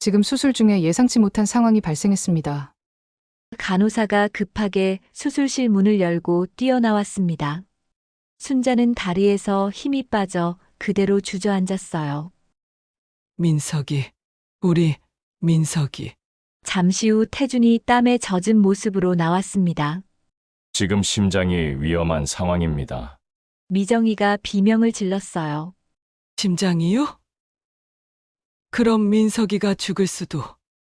지금 수술 중에 예상치 못한 상황이 발생했습니다. 간호사가 급하게 수술실 문을 열고 뛰어나왔습니다. 순자는 다리에서 힘이 빠져 그대로 주저앉았어요. 민석이, 우리 민석이. 잠시 후 태준이 땀에 젖은 모습으로 나왔습니다. 지금 심장이 위험한 상황입니다. 미정이가 비명을 질렀어요. 심장이요? 그럼 민석이가 죽을 수도.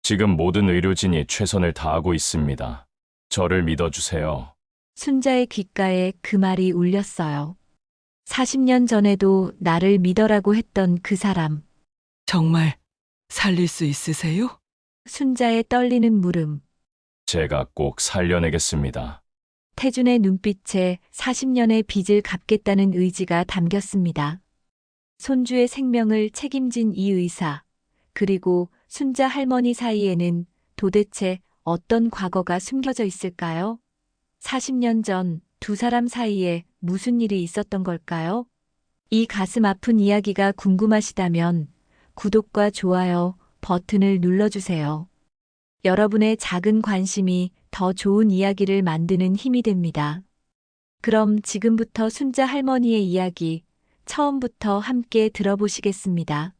지금 모든 의료진이 최선을 다하고 있습니다. 저를 믿어주세요. 순자의 귓가에 그 말이 울렸어요. 40년 전에도 나를 믿어라고 했던 그 사람. 정말 살릴 수 있으세요? 순자의 떨리는 물음. 제가 꼭 살려내겠습니다. 태준의 눈빛에 40년의 빚을 갚겠다는 의지가 담겼습니다. 손주의 생명을 책임진 이 의사, 그리고 순자 할머니 사이에는 도대체 어떤 과거가 숨겨져 있을까요? 40년 전 두 사람 사이에 무슨 일이 있었던 걸까요? 이 가슴 아픈 이야기가 궁금하시다면 구독과 좋아요 버튼을 눌러주세요. 여러분의 작은 관심이 더 좋은 이야기를 만드는 힘이 됩니다. 그럼 지금부터 순자 할머니의 이야기 처음부터 함께 들어보시겠습니다.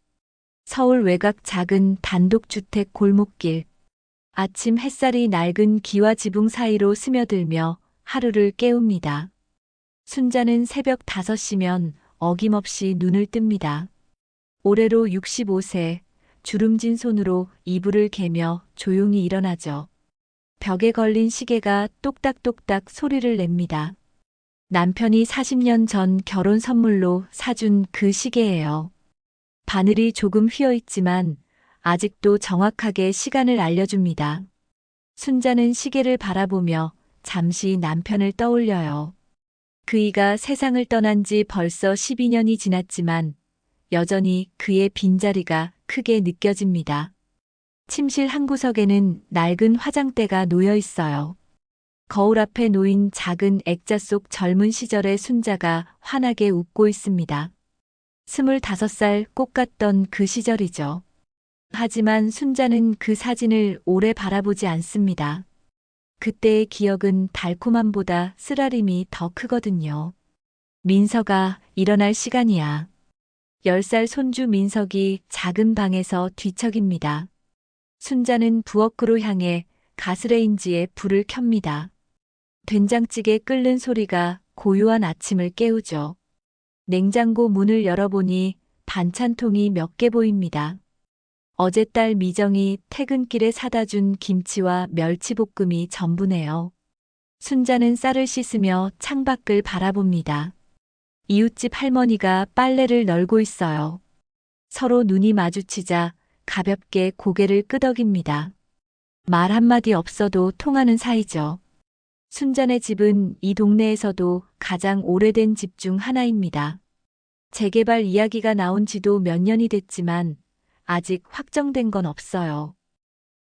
서울 외곽 작은 단독주택 골목길. 아침 햇살이 낡은 기와 지붕 사이로 스며들며 하루를 깨웁니다. 순자는 새벽 5시면 어김없이 눈을 뜹니다. 올해로 65세, 주름진 손으로 이불을 개며 조용히 일어나죠. 벽에 걸린 시계가 똑딱똑딱 소리를 냅니다. 남편이 40년 전 결혼 선물로 사준 그 시계예요. 바늘이 조금 휘어있지만 아직도 정확하게 시간을 알려줍니다. 순자는 시계를 바라보며 잠시 남편을 떠올려요. 그이가 세상을 떠난 지 벌써 12년이 지났지만 여전히 그의 빈자리가 크게 느껴집니다. 침실 한 구석에는 낡은 화장대가 놓여 있어요. 거울 앞에 놓인 작은 액자 속 젊은 시절의 순자가 환하게 웃고 있습니다. 25살 꽃 같던 그 시절이죠. 하지만 순자는 그 사진을 오래 바라보지 않습니다. 그때의 기억은 달콤함보다 쓰라림이 더 크거든요. 민석아, 일어날 시간이야. 10살 손주 민석이 작은 방에서 뒤척입니다. 순자는 부엌으로 향해 가스레인지에 불을 켭니다. 된장찌개 끓는 소리가 고요한 아침을 깨우죠. 냉장고 문을 열어보니 반찬통이 몇 개 보입니다. 어제 딸 미정이 퇴근길에 사다 준 김치와 멸치볶음이 전부네요. 순자는 쌀을 씻으며 창밖을 바라봅니다. 이웃집 할머니가 빨래를 널고 있어요. 서로 눈이 마주치자 가볍게 고개를 끄덕입니다. 말 한마디 없어도 통하는 사이죠. 순자네 집은 이 동네에서도 가장 오래된 집 중 하나입니다. 재개발 이야기가 나온 지도 몇 년이 됐지만 아직 확정된 건 없어요.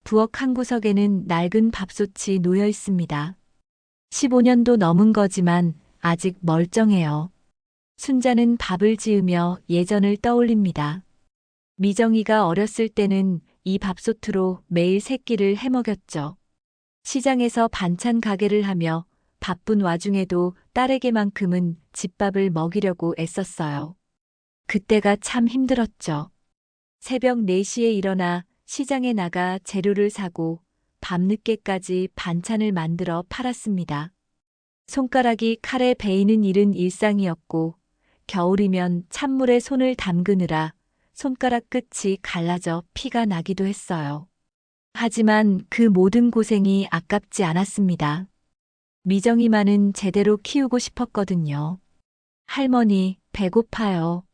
부엌 한 구석에는 낡은 밥솥이 놓여 있습니다. 15년도 넘은 거지만 아직 멀쩡해요. 순자는 밥을 지으며 예전을 떠올립니다. 미정이가 어렸을 때는 이 밥솥으로 매일 새끼를 해먹였죠. 시장에서 반찬 가게를 하며 바쁜 와중에도 딸에게만큼은 집밥을 먹이려고 애썼어요. 그때가 참 힘들었죠. 새벽 4시에 일어나 시장에 나가 재료를 사고 밤늦게까지 반찬을 만들어 팔았습니다. 손가락이 칼에 베이는 일은 일상이었고 겨울이면 찬물에 손을 담그느라 손가락 끝이 갈라져 피가 나기도 했어요. 하지만 그 모든 고생이 아깝지 않았습니다. 미정이만은 제대로 키우고 싶었거든요. 할머니, 배고파요.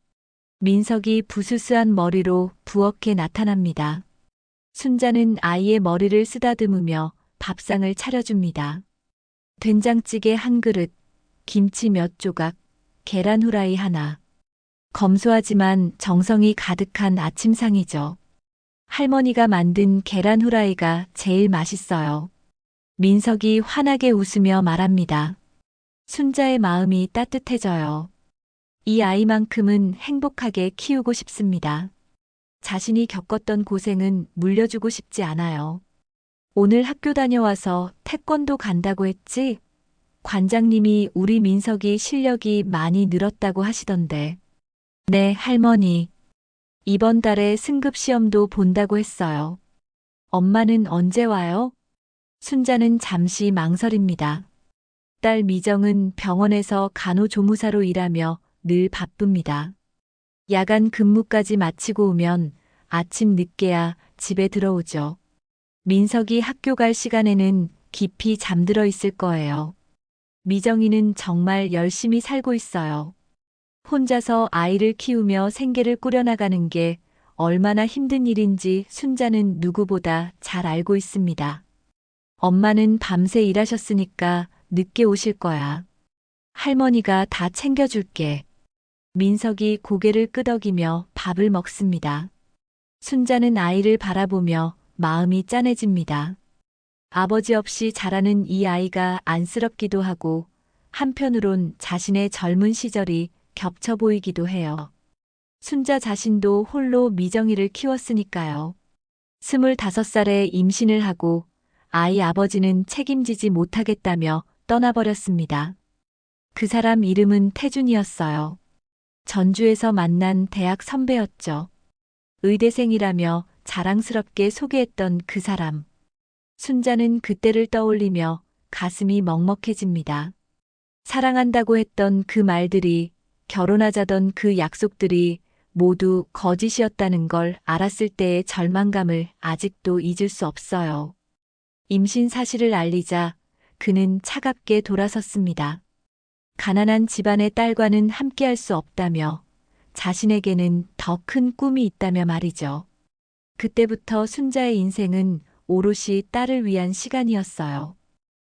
민석이 부스스한 머리로 부엌에 나타납니다. 순자는 아이의 머리를 쓰다듬으며 밥상을 차려줍니다. 된장찌개 한 그릇, 김치 몇 조각, 계란 후라이 하나. 검소하지만 정성이 가득한 아침상이죠. 할머니가 만든 계란 후라이가 제일 맛있어요. 민석이 환하게 웃으며 말합니다. 순자의 마음이 따뜻해져요. 이 아이만큼은 행복하게 키우고 싶습니다. 자신이 겪었던 고생은 물려주고 싶지 않아요. 오늘 학교 다녀와서 태권도 간다고 했지? 관장님이 우리 민석이 실력이 많이 늘었다고 하시던데. 네, 할머니. 이번 달에 승급 시험도 본다고 했어요. 엄마는 언제 와요? 순자는 잠시 망설입니다. 딸 미정은 병원에서 간호조무사로 일하며 늘 바쁩니다. 야간 근무까지 마치고 오면 아침 늦게야 집에 들어오죠. 민석이 학교 갈 시간에는 깊이 잠들어 있을 거예요. 미정이는 정말 열심히 살고 있어요. 혼자서 아이를 키우며 생계를 꾸려나가는 게 얼마나 힘든 일인지 순자는 누구보다 잘 알고 있습니다. 엄마는 밤새 일하셨으니까 늦게 오실 거야. 할머니가 다 챙겨줄게. 민석이 고개를 끄덕이며 밥을 먹습니다. 순자는 아이를 바라보며 마음이 짠해집니다. 아버지 없이 자라는 이 아이가 안쓰럽기도 하고 한편으론 자신의 젊은 시절이 겹쳐 보이기도 해요. 순자 자신도 홀로 미정이를 키웠으니까요. 25살에 임신을 하고 아이 아버지는 책임지지 못하겠다며 떠나버렸습니다. 그 사람 이름은 태준이었어요. 전주에서 만난 대학 선배였죠. 의대생이라며 자랑스럽게 소개했던 그 사람. 순자는 그때를 떠올리며 가슴이 먹먹해집니다. 사랑한다고 했던 그 말들이, 결혼하자던 그 약속들이 모두 거짓이었다는 걸 알았을 때의 절망감을 아직도 잊을 수 없어요. 임신 사실을 알리자 그는 차갑게 돌아섰습니다. 가난한 집안의 딸과는 함께할 수 없다며 자신에게는 더 큰 꿈이 있다며 말이죠. 그때부터 순자의 인생은 오롯이 딸을 위한 시간이었어요.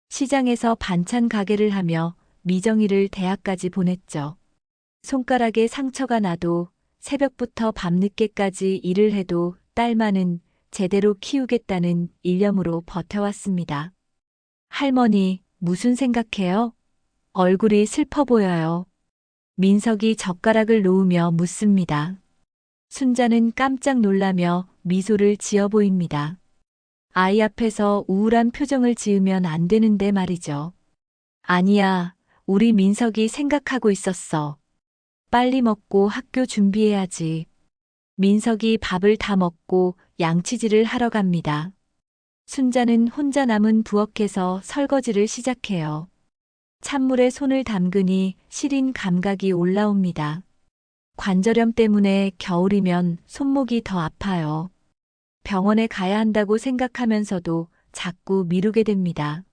시장에서 반찬 가게를 하며 미정이를 대학까지 보냈죠. 손가락에 상처가 나도 새벽부터 밤늦게까지 일을 해도 딸만은 제대로 키우겠다는 일념으로 버텨왔습니다. 할머니, 무슨 생각해요? 얼굴이 슬퍼 보여요. 민석이 젓가락을 놓으며 묻습니다. 순자는 깜짝 놀라며 미소를 지어 보입니다. 아이 앞에서 우울한 표정을 지으면 안 되는데 말이죠. 아니야, 우리 민석이 생각하고 있었어. 빨리 먹고 학교 준비해야지. 민석이 밥을 다 먹고 양치질을 하러 갑니다. 순자는 혼자 남은 부엌에서 설거지를 시작해요. 찬물에 손을 담그니 시린 감각이 올라옵니다. 관절염 때문에 겨울이면 손목이 더 아파요. 병원에 가야 한다고 생각하면서도 자꾸 미루게 됩니다.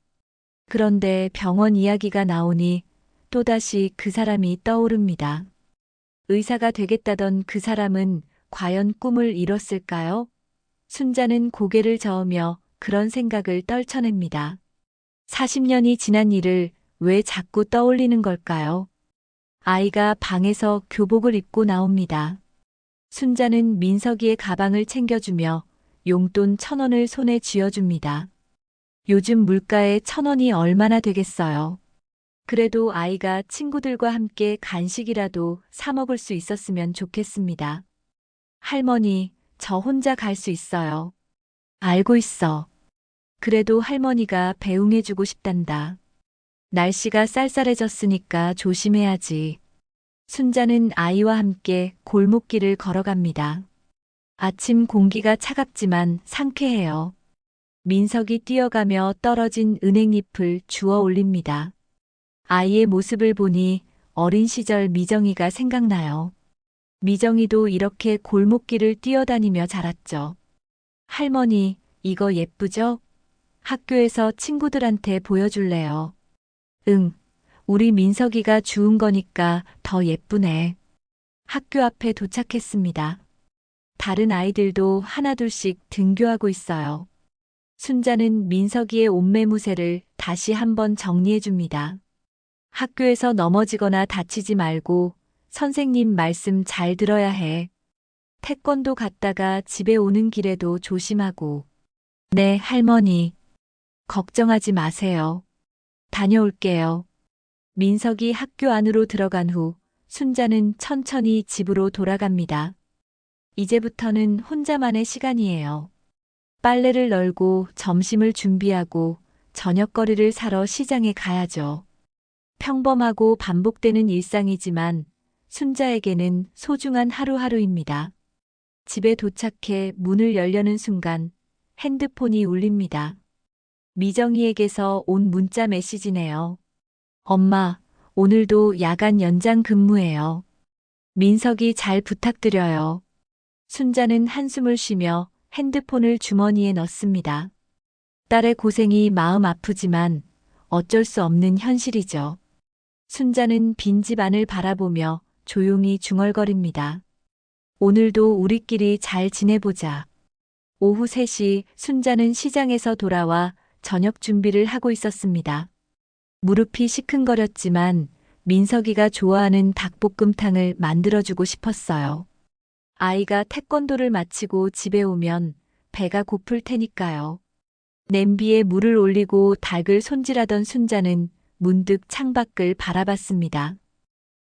그런데 병원 이야기가 나오니 또다시 그 사람이 떠오릅니다. 의사가 되겠다던 그 사람은 과연 꿈을 이뤘을까요? 순자는 고개를 저으며 그런 생각을 떨쳐냅니다. 40년이 지난 일을 왜 자꾸 떠올리는 걸까요? 아이가 방에서 교복을 입고 나옵니다. 순자는 민석이의 가방을 챙겨주며 용돈 1,000원을 손에 쥐어줍니다. 요즘 물가에 1,000원이 얼마나 되겠어요. 그래도 아이가 친구들과 함께 간식이라도 사 먹을 수 있었으면 좋겠습니다. 할머니, 저 혼자 갈 수 있어요. 알고 있어. 그래도 할머니가 배웅해주고 싶단다. 날씨가 쌀쌀해졌으니까 조심해야지. 순자는 아이와 함께 골목길을 걸어갑니다. 아침 공기가 차갑지만 상쾌해요. 민석이 뛰어가며 떨어진 은행잎을 주워 올립니다. 아이의 모습을 보니 어린 시절 미정이가 생각나요. 미정이도 이렇게 골목길을 뛰어다니며 자랐죠. 할머니, 이거 예쁘죠? 학교에서 친구들한테 보여줄래요? 응, 우리 민석이가 주운 거니까 더 예쁘네. 학교 앞에 도착했습니다. 다른 아이들도 하나둘씩 등교하고 있어요. 순자는 민석이의 옷매무새를 다시 한번 정리해줍니다. 학교에서 넘어지거나 다치지 말고 선생님 말씀 잘 들어야 해. 태권도 갔다가 집에 오는 길에도 조심하고. 네, 할머니. 걱정하지 마세요. 다녀올게요. 민석이 학교 안으로 들어간 후 순자는 천천히 집으로 돌아갑니다. 이제부터는 혼자만의 시간이에요. 빨래를 널고 점심을 준비하고 저녁거리를 사러 시장에 가야죠. 평범하고 반복되는 일상이지만 순자에게는 소중한 하루하루입니다. 집에 도착해 문을 열려는 순간 핸드폰이 울립니다. 미정이에게서 온 문자 메시지네요. 엄마, 오늘도 야간 연장 근무예요. 민석이 잘 부탁드려요. 순자는 한숨을 쉬며 핸드폰을 주머니에 넣습니다. 딸의 고생이 마음 아프지만 어쩔 수 없는 현실이죠. 순자는 빈집 안을 바라보며 조용히 중얼거립니다. 오늘도 우리끼리 잘 지내보자. 오후 3시 순자는 시장에서 돌아와 저녁 준비를 하고 있었습니다. 무릎이 시큰거렸지만 민석이가 좋아하는 닭볶음탕을 만들어주고 싶었어요. 아이가 태권도를 마치고 집에 오면 배가 고플 테니까요. 냄비에 물을 올리고 닭을 손질하던 순자는 문득 창밖을 바라봤습니다.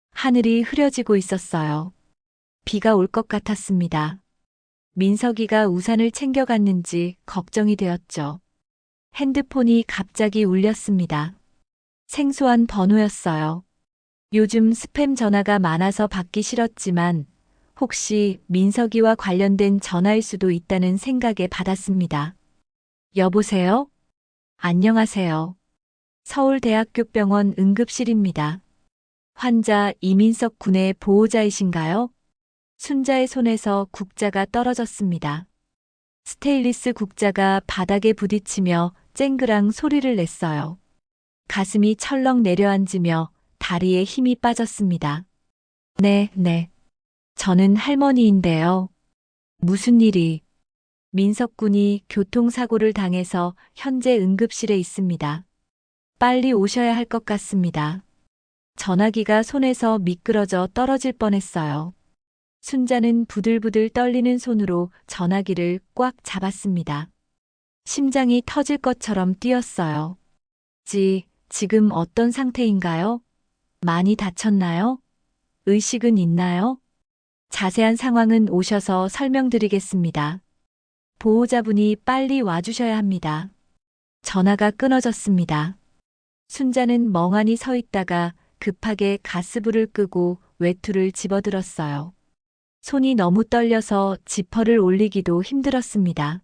하늘이 흐려지고 있었어요. 비가 올 것 같았습니다. 민석이가 우산을 챙겨갔는지 걱정이 되었죠. 핸드폰이 갑자기 울렸습니다. 생소한 번호였어요. 요즘 스팸 전화가 많아서 받기 싫었지만 혹시 민석이와 관련된 전화일 수도 있다는 생각에 받았습니다. 여보세요? 안녕하세요. 서울대학교병원 응급실입니다. 환자 이민석 군의 보호자이신가요? 순자의 손에서 국자가 떨어졌습니다. 스테인리스 국자가 바닥에 부딪히며 쨍그랑 소리를 냈어요. 가슴이 철렁 내려앉으며 다리에 힘이 빠졌습니다. 네. 저는 할머니인데요. 무슨 일이? 민석 군이 교통사고를 당해서 현재 응급실에 있습니다. 빨리 오셔야 할 것 같습니다. 전화기가 손에서 미끄러져 떨어질 뻔했어요. 순자는 부들부들 떨리는 손으로 전화기를 꽉 잡았습니다. 심장이 터질 것처럼 뛰었어요. 지금 어떤 상태인가요? 많이 다쳤나요? 의식은 있나요? 자세한 상황은 오셔서 설명드리겠습니다. 보호자분이 빨리 와주셔야 합니다. 전화가 끊어졌습니다. 순자는 멍하니 서 있다가 급하게 가스불을 끄고 외투를 집어들었어요. 손이 너무 떨려서 지퍼를 올리기도 힘들었습니다.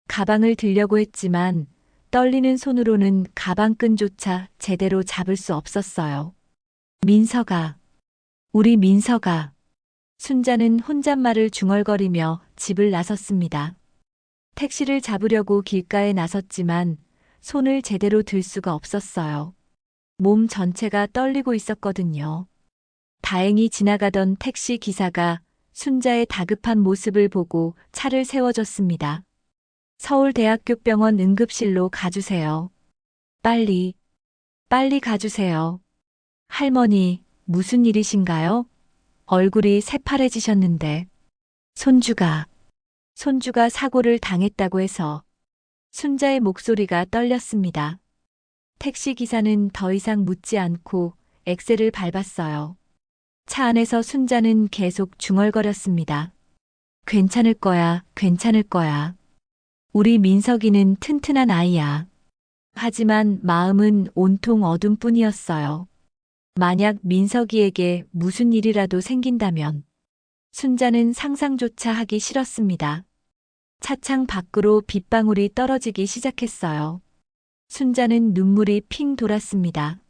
가방을 들려고 했지만 떨리는 손으로는 가방끈조차 제대로 잡을 수 없었어요. 민석아, 우리 민석아. 순자는 혼잣말을 중얼거리며 집을 나섰습니다. 택시를 잡으려고 길가에 나섰지만 손을 제대로 들 수가 없었어요. 몸 전체가 떨리고 있었거든요. 다행히 지나가던 택시 기사가 순자의 다급한 모습을 보고 차를 세워줬습니다. 서울대학교병원 응급실로 가주세요. 빨리 가주세요. 할머니, 무슨 일이신가요? 얼굴이 새파래지셨는데. 손주가 사고를 당했다고 해서. 순자의 목소리가 떨렸습니다. 택시 기사는 더 이상 묻지 않고 엑셀을 밟았어요. 차 안에서 순자는 계속 중얼거렸습니다. 괜찮을 거야. 우리 민석이는 튼튼한 아이야. 하지만 마음은 온통 어둠뿐이었어요. 만약 민석이에게 무슨 일이라도 생긴다면 순자는 상상조차 하기 싫었습니다. 차창 밖으로 빗방울이 떨어지기 시작했어요. 순자는 눈물이 핑 돌았습니다.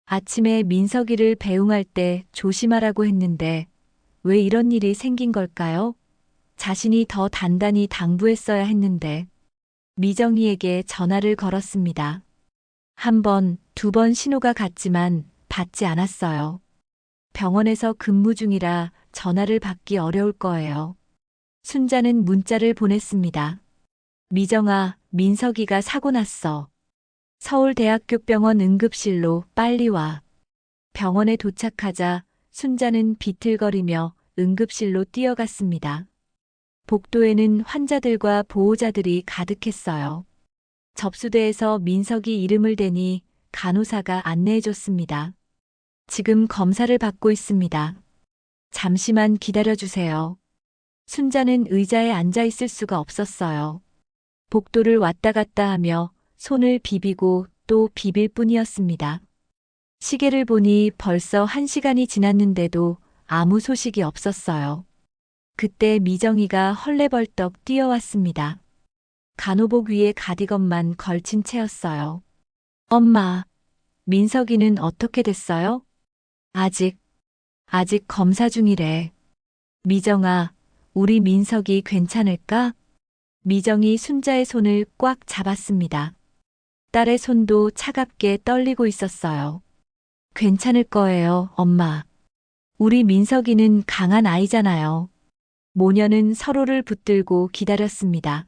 아침에 민석이를 배웅할 때 조심하라고 했는데 왜 이런 일이 생긴 걸까요? 자신이 더 단단히 당부했어야 했는데. 미정이에게 전화를 걸었습니다. 1번, 2번 신호가 갔지만 받지 않았어요. 병원에서 근무 중이라 전화를 받기 어려울 거예요. 순자는 문자를 보냈습니다. 미정아, 민석이가 사고 났어. 서울대학교병원 응급실로 빨리 와. 병원에 도착하자 순자는 비틀거리며 응급실로 뛰어갔습니다. 복도에는 환자들과 보호자들이 가득했어요. 접수대에서 민석이 이름을 대니 간호사가 안내해줬습니다. 지금 검사를 받고 있습니다. 잠시만 기다려주세요. 순자는 의자에 앉아 있을 수가 없었어요. 복도를 왔다 갔다 하며 손을 비비고 또 비빌 뿐이었습니다. 시계를 보니 벌써 1시간이 지났는데도 아무 소식이 없었어요. 그때 미정이가 헐레벌떡 뛰어왔습니다. 간호복 위에 가디건만 걸친 채였어요. 엄마, 민석이는 어떻게 됐어요? 아직 검사 중이래. 미정아, 우리 민석이 괜찮을까? 미정이 순자의 손을 꽉 잡았습니다. 딸의 손도 차갑게 떨리고 있었어요. 괜찮을 거예요, 엄마. 우리 민석이는 강한 아이잖아요. 모녀는 서로를 붙들고 기다렸습니다.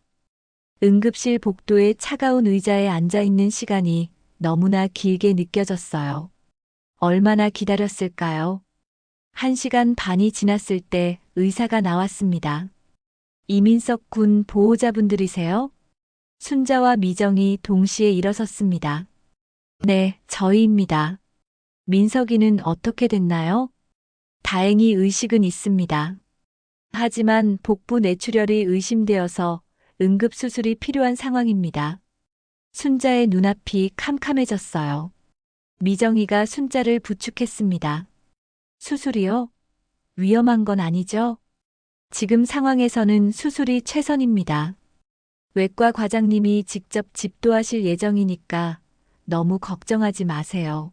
응급실 복도의 차가운 의자에 앉아 있는 시간이 너무나 길게 느껴졌어요. 얼마나 기다렸을까요? 1시간 반이 지났을 때 의사가 나왔습니다. 이민석 군 보호자분들이세요? 순자와 미정이 동시에 일어섰습니다. 네, 저희입니다. 민석이는 어떻게 됐나요? 다행히 의식은 있습니다. 하지만 복부 뇌출혈이 의심되어서 응급수술이 필요한 상황입니다. 순자의 눈앞이 캄캄해졌어요. 미정이가 순자를 부축했습니다. 수술이요? 위험한 건 아니죠? 지금 상황에서는 수술이 최선입니다. 외과 과장님이 직접 집도하실 예정이니까 너무 걱정하지 마세요.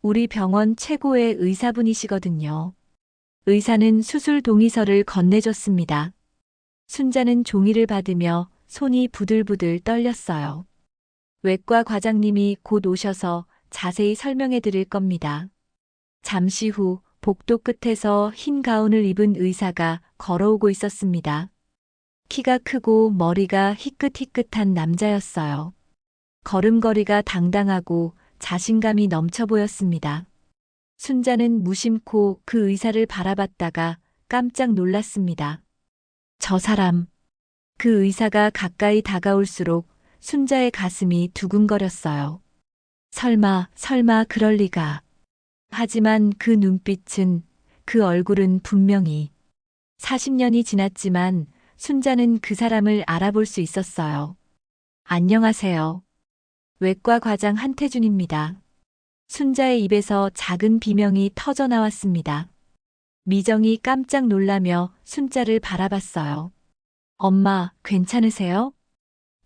우리 병원 최고의 의사분이시거든요. 의사는 수술 동의서를 건네줬습니다. 순자는 종이를 받으며 손이 부들부들 떨렸어요. 외과 과장님이 곧 오셔서 자세히 설명해 드릴 겁니다. 잠시 후 복도 끝에서 흰 가운을 입은 의사가 걸어오고 있었습니다. 키가 크고 머리가 희끗희끗한 남자였어요. 걸음걸이가 당당하고 자신감이 넘쳐 보였습니다. 순자는 무심코 그 의사를 바라봤다가 깜짝 놀랐습니다. 저 사람. 그 의사가 가까이 다가올수록 순자의 가슴이 두근거렸어요. 설마 그럴 리가. 하지만 그 눈빛은, 그 얼굴은 분명히 40년이 지났지만 순자는 그 사람을 알아볼 수 있었어요. 안녕하세요. 외과 과장 한태준입니다. 순자의 입에서 작은 비명이 터져 나왔습니다. 미정이 깜짝 놀라며 순자를 바라봤어요. 엄마, 괜찮으세요?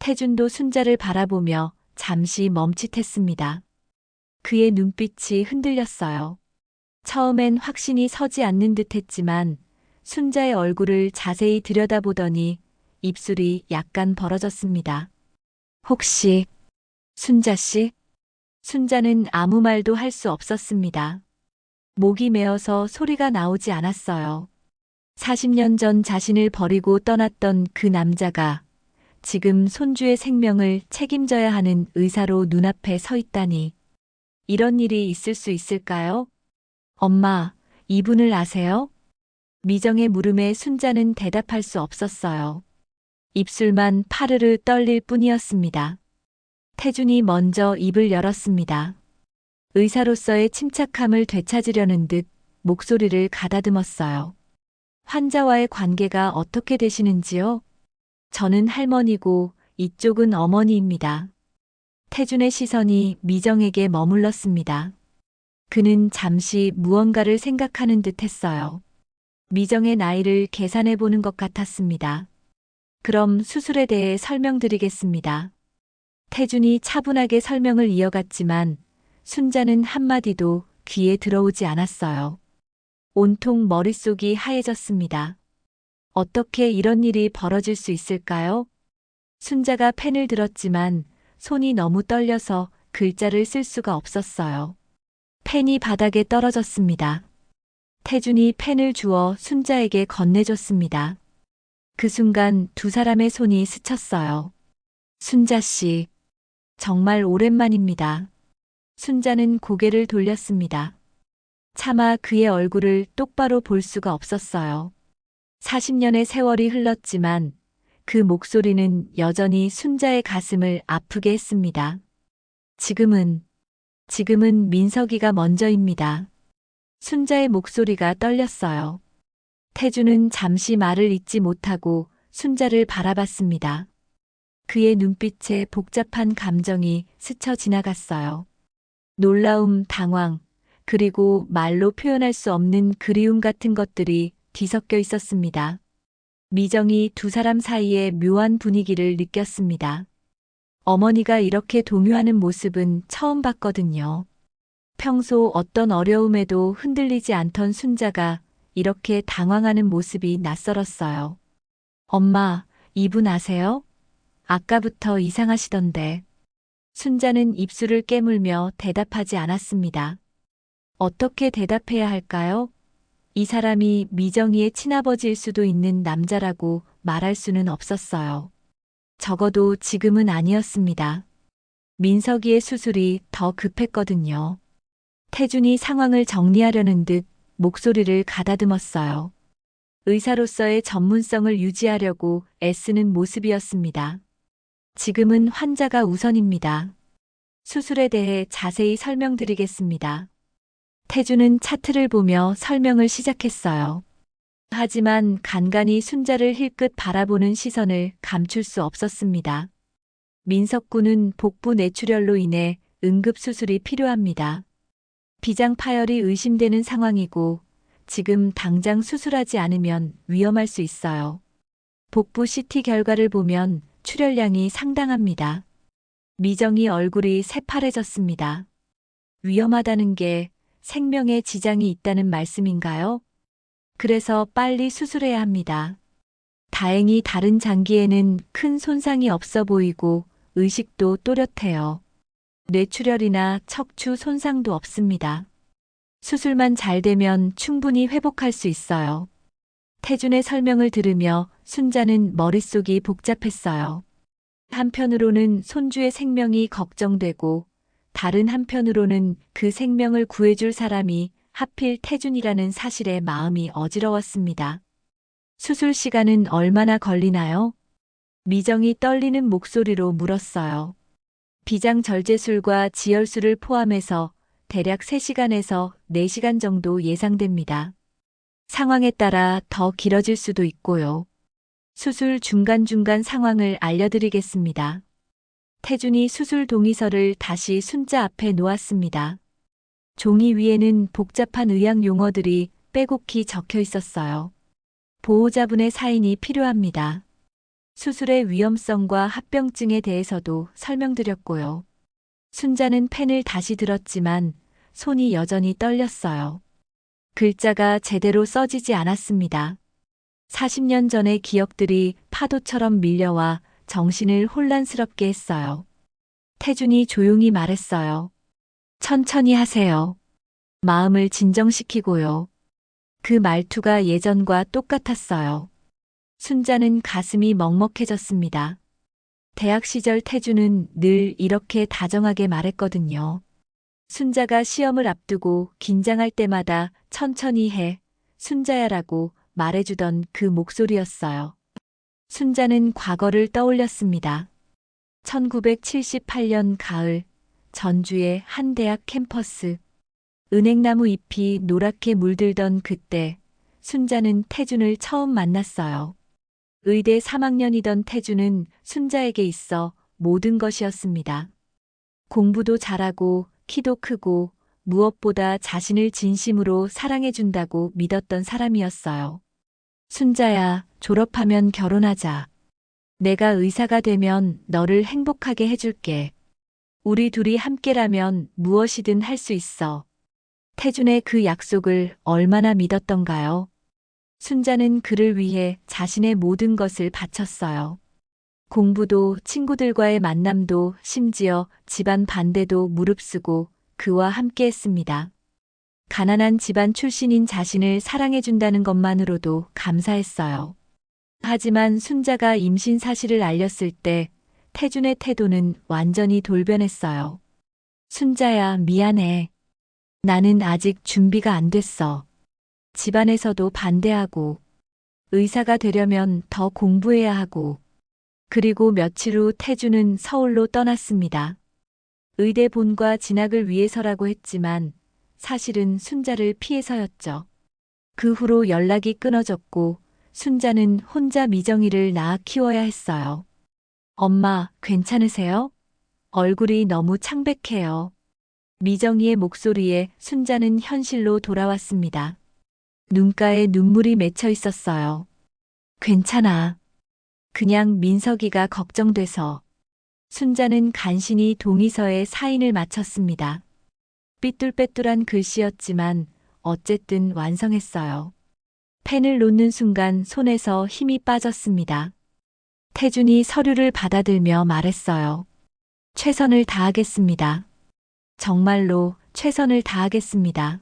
태준도 순자를 바라보며 잠시 멈칫했습니다. 그의 눈빛이 흔들렸어요. 처음엔 확신이 서지 않는 듯 했지만 순자의 얼굴을 자세히 들여다보더니 입술이 약간 벌어졌습니다. 혹시 순자 씨? 순자는 아무 말도 할 수 없었습니다. 목이 메어서 소리가 나오지 않았어요. 40년 전 자신을 버리고 떠났던 그 남자가 지금 손주의 생명을 책임져야 하는 의사로 눈앞에 서 있다니. 이런 일이 있을 수 있을까요? 엄마, 이분을 아세요? 미정의 물음에 순자는 대답할 수 없었어요. 입술만 파르르 떨릴 뿐이었습니다. 태준이 먼저 입을 열었습니다. 의사로서의 침착함을 되찾으려는 듯 목소리를 가다듬었어요. 환자와의 관계가 어떻게 되시는지요? 저는 할머니고 이쪽은 어머니입니다. 태준의 시선이 미정에게 머물렀습니다. 그는 잠시 무언가를 생각하는 듯 했어요. 미정의 나이를 계산해 보는 것 같았습니다. 그럼 수술에 대해 설명드리겠습니다. 태준이 차분하게 설명을 이어갔지만 순자는 한마디도 귀에 들어오지 않았어요. 온통 머릿속이 하얘졌습니다. 어떻게 이런 일이 벌어질 수 있을까요? 순자가 펜을 들었지만 손이 너무 떨려서 글자를 쓸 수가 없었어요. 펜이 바닥에 떨어졌습니다. 태준이 펜을 주어 순자에게 건네줬습니다. 그 순간 두 사람의 손이 스쳤어요. 순자 씨, 정말 오랜만입니다. 순자는 고개를 돌렸습니다. 차마 그의 얼굴을 똑바로 볼 수가 없었어요. 40년의 세월이 흘렀지만 그 목소리는 여전히 순자의 가슴을 아프게 했습니다. 지금은 민석이가 먼저입니다. 순자의 목소리가 떨렸어요. 태주는 잠시 말을 잇지 못하고 순자를 바라봤습니다. 그의 눈빛에 복잡한 감정이 스쳐 지나갔어요. 놀라움, 당황, 그리고 말로 표현할 수 없는 그리움 같은 것들이 뒤섞여 있었습니다. 미정이 두 사람 사이의 묘한 분위기를 느꼈습니다. 어머니가 이렇게 동요하는 모습은 처음 봤거든요. 평소 어떤 어려움에도 흔들리지 않던 순자가 이렇게 당황하는 모습이 낯설었어요. 엄마, 이분 아세요? 아까부터 이상하시던데. 순자는 입술을 깨물며 대답하지 않았습니다. 어떻게 대답해야 할까요? 이 사람이 미정이의 친아버지일 수도 있는 남자라고 말할 수는 없었어요. 적어도 지금은 아니었습니다. 민석이의 수술이 더 급했거든요. 태준이 상황을 정리하려는 듯 목소리를 가다듬었어요. 의사로서의 전문성을 유지하려고 애쓰는 모습이었습니다. 지금은 환자가 우선입니다. 수술에 대해 자세히 설명드리겠습니다. 태준은 차트를 보며 설명을 시작했어요. 하지만 간간히 순자를 힐끗 바라보는 시선을 감출 수 없었습니다. 민석 군은 복부 뇌출혈로 인해 응급수술이 필요합니다. 비장 파열이 의심되는 상황이고 지금 당장 수술하지 않으면 위험할 수 있어요. 복부 CT 결과를 보면 출혈량이 상당합니다. 미정이 얼굴이 새파래졌습니다. 위험하다는 게 생명에 지장이 있다는 말씀인가요? 그래서 빨리 수술해야 합니다. 다행히 다른 장기에는 큰 손상이 없어 보이고 의식도 또렷해요. 뇌출혈이나 척추 손상도 없습니다. 수술만 잘 되면 충분히 회복할 수 있어요. 태준의 설명을 들으며 순자는 머릿속이 복잡했어요. 한편으로는 손주의 생명이 걱정되고 다른 한편으로는 그 생명을 구해줄 사람이 하필 태준이라는 사실에 마음이 어지러웠습니다. 수술 시간은 얼마나 걸리나요? 미정이 떨리는 목소리로 물었어요. 비장절제술과 지혈술을 포함해서 대략 3시간에서 4시간 정도 예상됩니다. 상황에 따라 더 길어질 수도 있고요. 수술 중간중간 상황을 알려드리겠습니다. 태준이 수술 동의서를 다시 순자 앞에 놓았습니다. 종이 위에는 복잡한 의학 용어들이 빼곡히 적혀 있었어요. 보호자분의 사인이 필요합니다. 수술의 위험성과 합병증에 대해서도 설명드렸고요. 순자는 펜을 다시 들었지만 손이 여전히 떨렸어요. 글자가 제대로 써지지 않았습니다. 40년 전의 기억들이 파도처럼 밀려와 정신을 혼란스럽게 했어요. 태준이 조용히 말했어요. 천천히 하세요. 마음을 진정시키고요. 그 말투가 예전과 똑같았어요. 순자는 가슴이 먹먹해졌습니다. 대학 시절 태준은 늘 이렇게 다정하게 말했거든요. 순자가 시험을 앞두고 긴장할 때마다 천천히 해, 순자야라고 말해주던 그 목소리였어요. 순자는 과거를 떠올렸습니다. 1978년 가을, 전주의 한 대학 캠퍼스. 은행나무 잎이 노랗게 물들던 그때, 순자는 태준을 처음 만났어요. 의대 3학년이던 태준은 순자에게 있어 모든 것이었습니다. 공부도 잘하고 키도 크고 무엇보다 자신을 진심으로 사랑해준다고 믿었던 사람이었어요. 순자야, 졸업하면 결혼하자. 내가 의사가 되면 너를 행복하게 해줄게. 우리 둘이 함께라면 무엇이든 할 수 있어. 태준의 그 약속을 얼마나 믿었던가요? 순자는 그를 위해 자신의 모든 것을 바쳤어요. 공부도 친구들과의 만남도 심지어 집안 반대도 무릅쓰고 그와 함께했습니다. 가난한 집안 출신인 자신을 사랑해준다는 것만으로도 감사했어요. 하지만 순자가 임신 사실을 알렸을 때 태준의 태도는 완전히 돌변했어요. 순자야, 미안해. 나는 아직 준비가 안 됐어. 집안에서도 반대하고, 의사가 되려면 더 공부해야 하고, 그리고 며칠 후 태준은 서울로 떠났습니다. 의대 본과 진학을 위해서라고 했지만 사실은 순자를 피해서였죠. 그 후로 연락이 끊어졌고 순자는 혼자 미정이를 낳아 키워야 했어요. 엄마, 괜찮으세요? 얼굴이 너무 창백해요. 미정이의 목소리에 순자는 현실로 돌아왔습니다. 눈가에 눈물이 맺혀 있었어요. 괜찮아. 그냥 민석이가 걱정돼서. 순자는 간신히 동의서에 사인을 마쳤습니다. 삐뚤빼뚤한 글씨였지만 어쨌든 완성했어요. 펜을 놓는 순간 손에서 힘이 빠졌습니다. 태준이 서류를 받아들며 말했어요. 최선을 다하겠습니다. 정말로 최선을 다하겠습니다.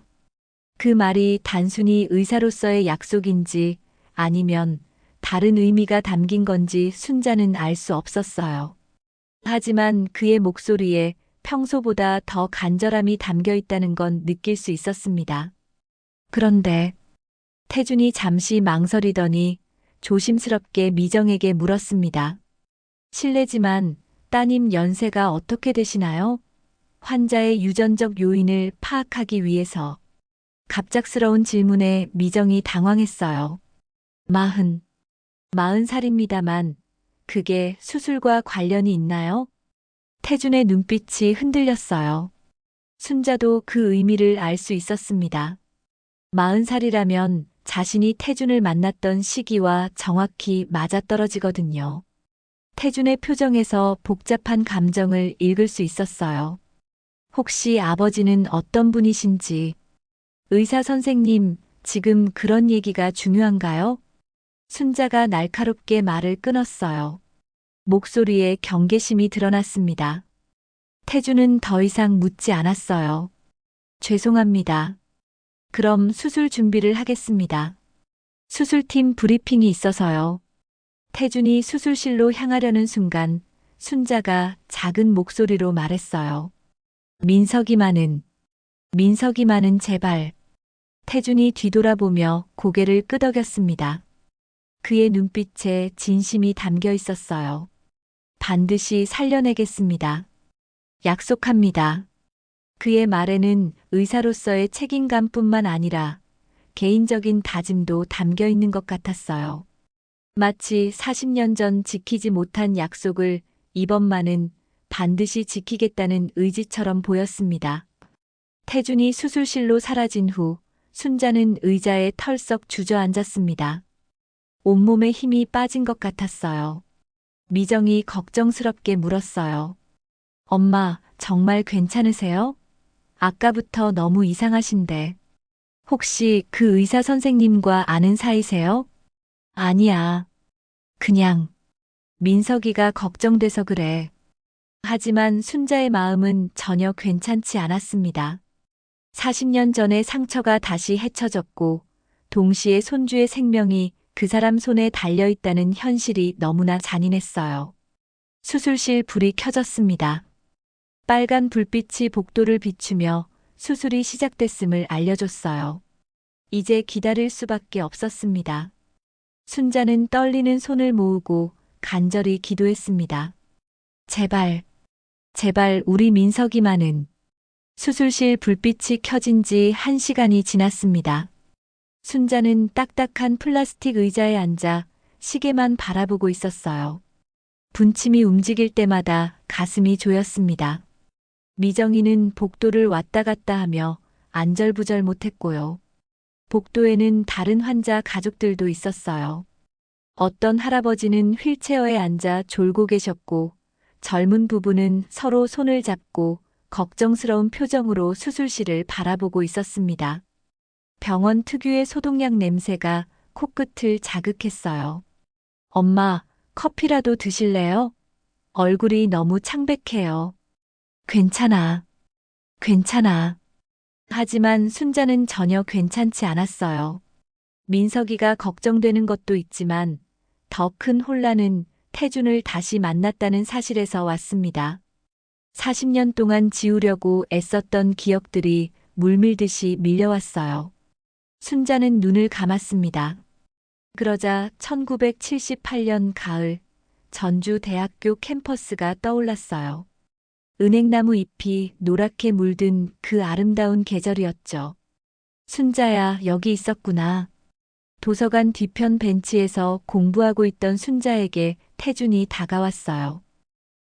그 말이 단순히 의사로서의 약속인지 아니면 다른 의미가 담긴 건지 순자는 알 수 없었어요. 하지만 그의 목소리에 평소보다 더 간절함이 담겨 있다는 건 느낄 수 있었습니다. 그런데 태준이 잠시 망설이더니 조심스럽게 미정에게 물었습니다. 실례지만 따님 연세가 어떻게 되시나요? 환자의 유전적 요인을 파악하기 위해서. 갑작스러운 질문에 미정이 당황했어요. 40살입니다만 그게 수술과 관련이 있나요? 태준의 눈빛이 흔들렸어요. 순자도 그 의미를 알 수 있었습니다. 40살이라면 자신이 태준을 만났던 시기와 정확히 맞아떨어지거든요. 태준의 표정에서 복잡한 감정을 읽을 수 있었어요. 혹시 아버지는 어떤 분이신지. 의사 선생님, 지금 그런 얘기가 중요한가요? 순자가 날카롭게 말을 끊었어요. 목소리에 경계심이 드러났습니다. 태준은 더 이상 묻지 않았어요. 죄송합니다. 그럼 수술 준비를 하겠습니다. 수술팀 브리핑이 있어서요. 태준이 수술실로 향하려는 순간 순자가 작은 목소리로 말했어요. 민석이만은 제발. 태준이 뒤돌아보며 고개를 끄덕였습니다. 그의 눈빛에 진심이 담겨 있었어요. 반드시 살려내겠습니다. 약속합니다. 그의 말에는 의사로서의 책임감뿐만 아니라 개인적인 다짐도 담겨 있는 것 같았어요. 마치 40년 전 지키지 못한 약속을 이번만은 반드시 지키겠다는 의지처럼 보였습니다. 태준이 수술실로 사라진 후 순자는 의자에 털썩 주저앉았습니다. 온몸에 힘이 빠진 것 같았어요. 미정이 걱정스럽게 물었어요. 엄마, 정말 괜찮으세요? 아까부터 너무 이상하신데. 혹시 그 의사 선생님과 아는 사이세요? 아니야. 그냥 민석이가 걱정돼서 그래. 하지만 순자의 마음은 전혀 괜찮지 않았습니다. 40년 전의 상처가 다시 헤쳐졌고 동시에 손주의 생명이 그 사람 손에 달려있다는 현실이 너무나 잔인했어요. 수술실 불이 켜졌습니다. 빨간 불빛이 복도를 비추며 수술이 시작됐음을 알려줬어요. 이제 기다릴 수밖에 없었습니다. 순자는 떨리는 손을 모으고 간절히 기도했습니다. 제발 우리 민석이만은. 수술실 불빛이 켜진 지 1시간이 지났습니다. 순자는 딱딱한 플라스틱 의자에 앉아 시계만 바라보고 있었어요. 분침이 움직일 때마다 가슴이 조였습니다. 미정이는 복도를 왔다 갔다 하며 안절부절 못했고요. 복도에는 다른 환자 가족들도 있었어요. 어떤 할아버지는 휠체어에 앉아 졸고 계셨고 젊은 부부는 서로 손을 잡고 걱정스러운 표정으로 수술실을 바라보고 있었습니다. 병원 특유의 소독약 냄새가 코끝을 자극했어요. 엄마, 커피라도 드실래요? 얼굴이 너무 창백해요. 괜찮아. 하지만 순자는 전혀 괜찮지 않았어요. 민석이가 걱정되는 것도 있지만 더 큰 혼란은 태준을 다시 만났다는 사실에서 왔습니다. 40년 동안 지우려고 애썼던 기억들이 물밀듯이 밀려왔어요. 순자는 눈을 감았습니다. 그러자 1978년 가을 전주 대학교 캠퍼스가 떠올랐어요. 은행나무 잎이 노랗게 물든 그 아름다운 계절이었죠. 순자야, 여기 있었구나. 도서관 뒤편 벤치에서 공부하고 있던 순자에게 태준이 다가왔어요.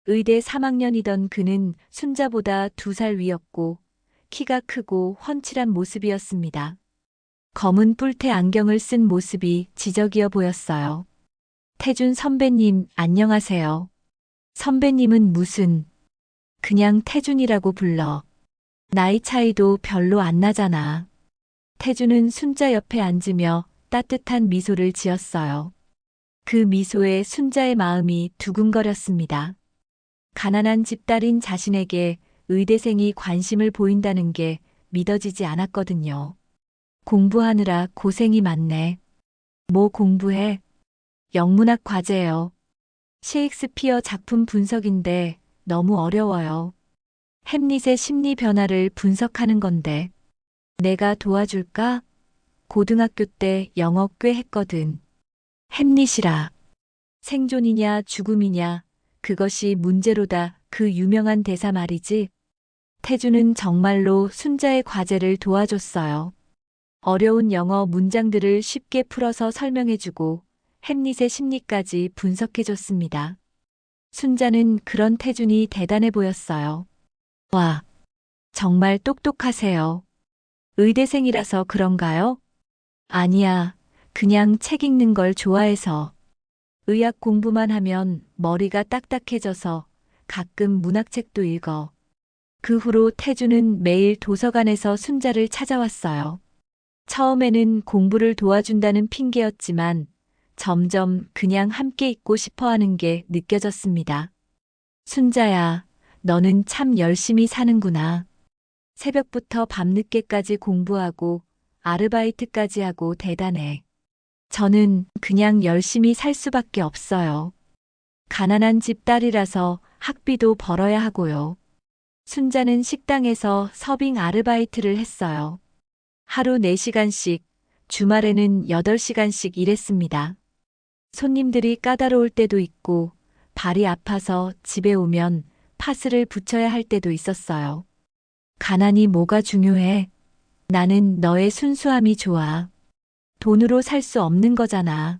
의대 3학년이던 그는 순자보다 2살 위였고 키가 크고 훤칠한 모습이었습니다. 검은 뿔테 안경을 쓴 모습이 지적이어 보였어요. 태준 선배님, 안녕하세요. 선배님은 무슨, 그냥 태준이라고 불러. 나이 차이도 별로 안 나잖아. 태준은 순자 옆에 앉으며 따뜻한 미소를 지었어요. 그 미소에 순자의 마음이 두근거렸습니다. 가난한 집딸인 자신에게 의대생이 관심을 보인다는 게 믿어지지 않았거든요. 공부하느라 고생이 많네. 뭐 공부해? 영문학 과제요. 셰익스피어 작품 분석인데 너무 어려워요. 햄릿의 심리 변화를 분석하는 건데. 내가 도와줄까? 고등학교 때 영어 꽤 했거든. 햄릿이라. 생존이냐 죽음이냐, 그것이 문제로다. 그 유명한 대사 말이지. 태준은 정말로 순자의 과제를 도와줬어요. 어려운 영어 문장들을 쉽게 풀어서 설명해주고 햄릿의 심리까지 분석해줬습니다. 순자는 그런 태준이 대단해 보였어요. 와, 정말 똑똑하세요. 의대생이라서 그런가요? 아니야, 그냥 책 읽는 걸 좋아해서. 의학 공부만 하면 머리가 딱딱해져서 가끔 문학책도 읽어. 그 후로 태준은 매일 도서관에서 순자를 찾아왔어요. 처음에는 공부를 도와준다는 핑계였지만 점점 그냥 함께 있고 싶어 하는 게 느껴졌습니다. 순자야, 너는 참 열심히 사는구나. 새벽부터 밤늦게까지 공부하고 아르바이트까지 하고 대단해. 저는 그냥 열심히 살 수밖에 없어요. 가난한 집 딸이라서 학비도 벌어야 하고요. 순자는 식당에서 서빙 아르바이트를 했어요. 하루 4시간씩, 주말에는 8시간씩 일했습니다. 손님들이 까다로울 때도 있고, 발이 아파서 집에 오면 파스를 붙여야 할 때도 있었어요. 가난이 뭐가 중요해? 나는 너의 순수함이 좋아. 돈으로 살 수 없는 거잖아.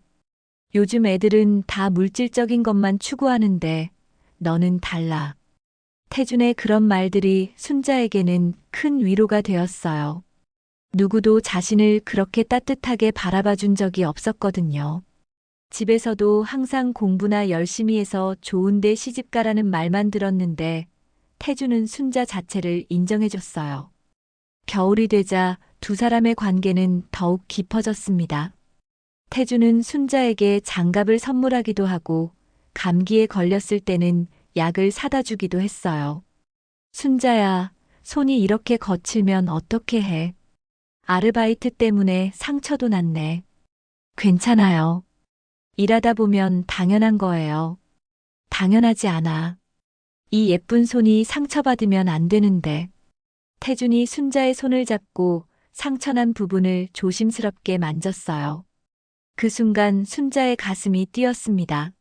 요즘 애들은 다 물질적인 것만 추구하는데 너는 달라. 태준의 그런 말들이 순자에게는 큰 위로가 되었어요. 누구도 자신을 그렇게 따뜻하게 바라봐 준 적이 없었거든요. 집에서도 항상 공부나 열심히 해서 좋은데 시집가라는 말만 들었는데 태준은 순자 자체를 인정해줬어요. 겨울이 되자 두 사람의 관계는 더욱 깊어졌습니다. 태준은 순자에게 장갑을 선물하기도 하고 감기에 걸렸을 때는 약을 사다 주기도 했어요. 순자야, 손이 이렇게 거칠면 어떻게 해? 아르바이트 때문에 상처도 났네. 괜찮아요. 일하다 보면 당연한 거예요. 당연하지 않아. 이 예쁜 손이 상처받으면 안 되는데. 태준이 순자의 손을 잡고 상처난 부분을 조심스럽게 만졌어요. 그 순간 순자의 가슴이 뛰었습니다.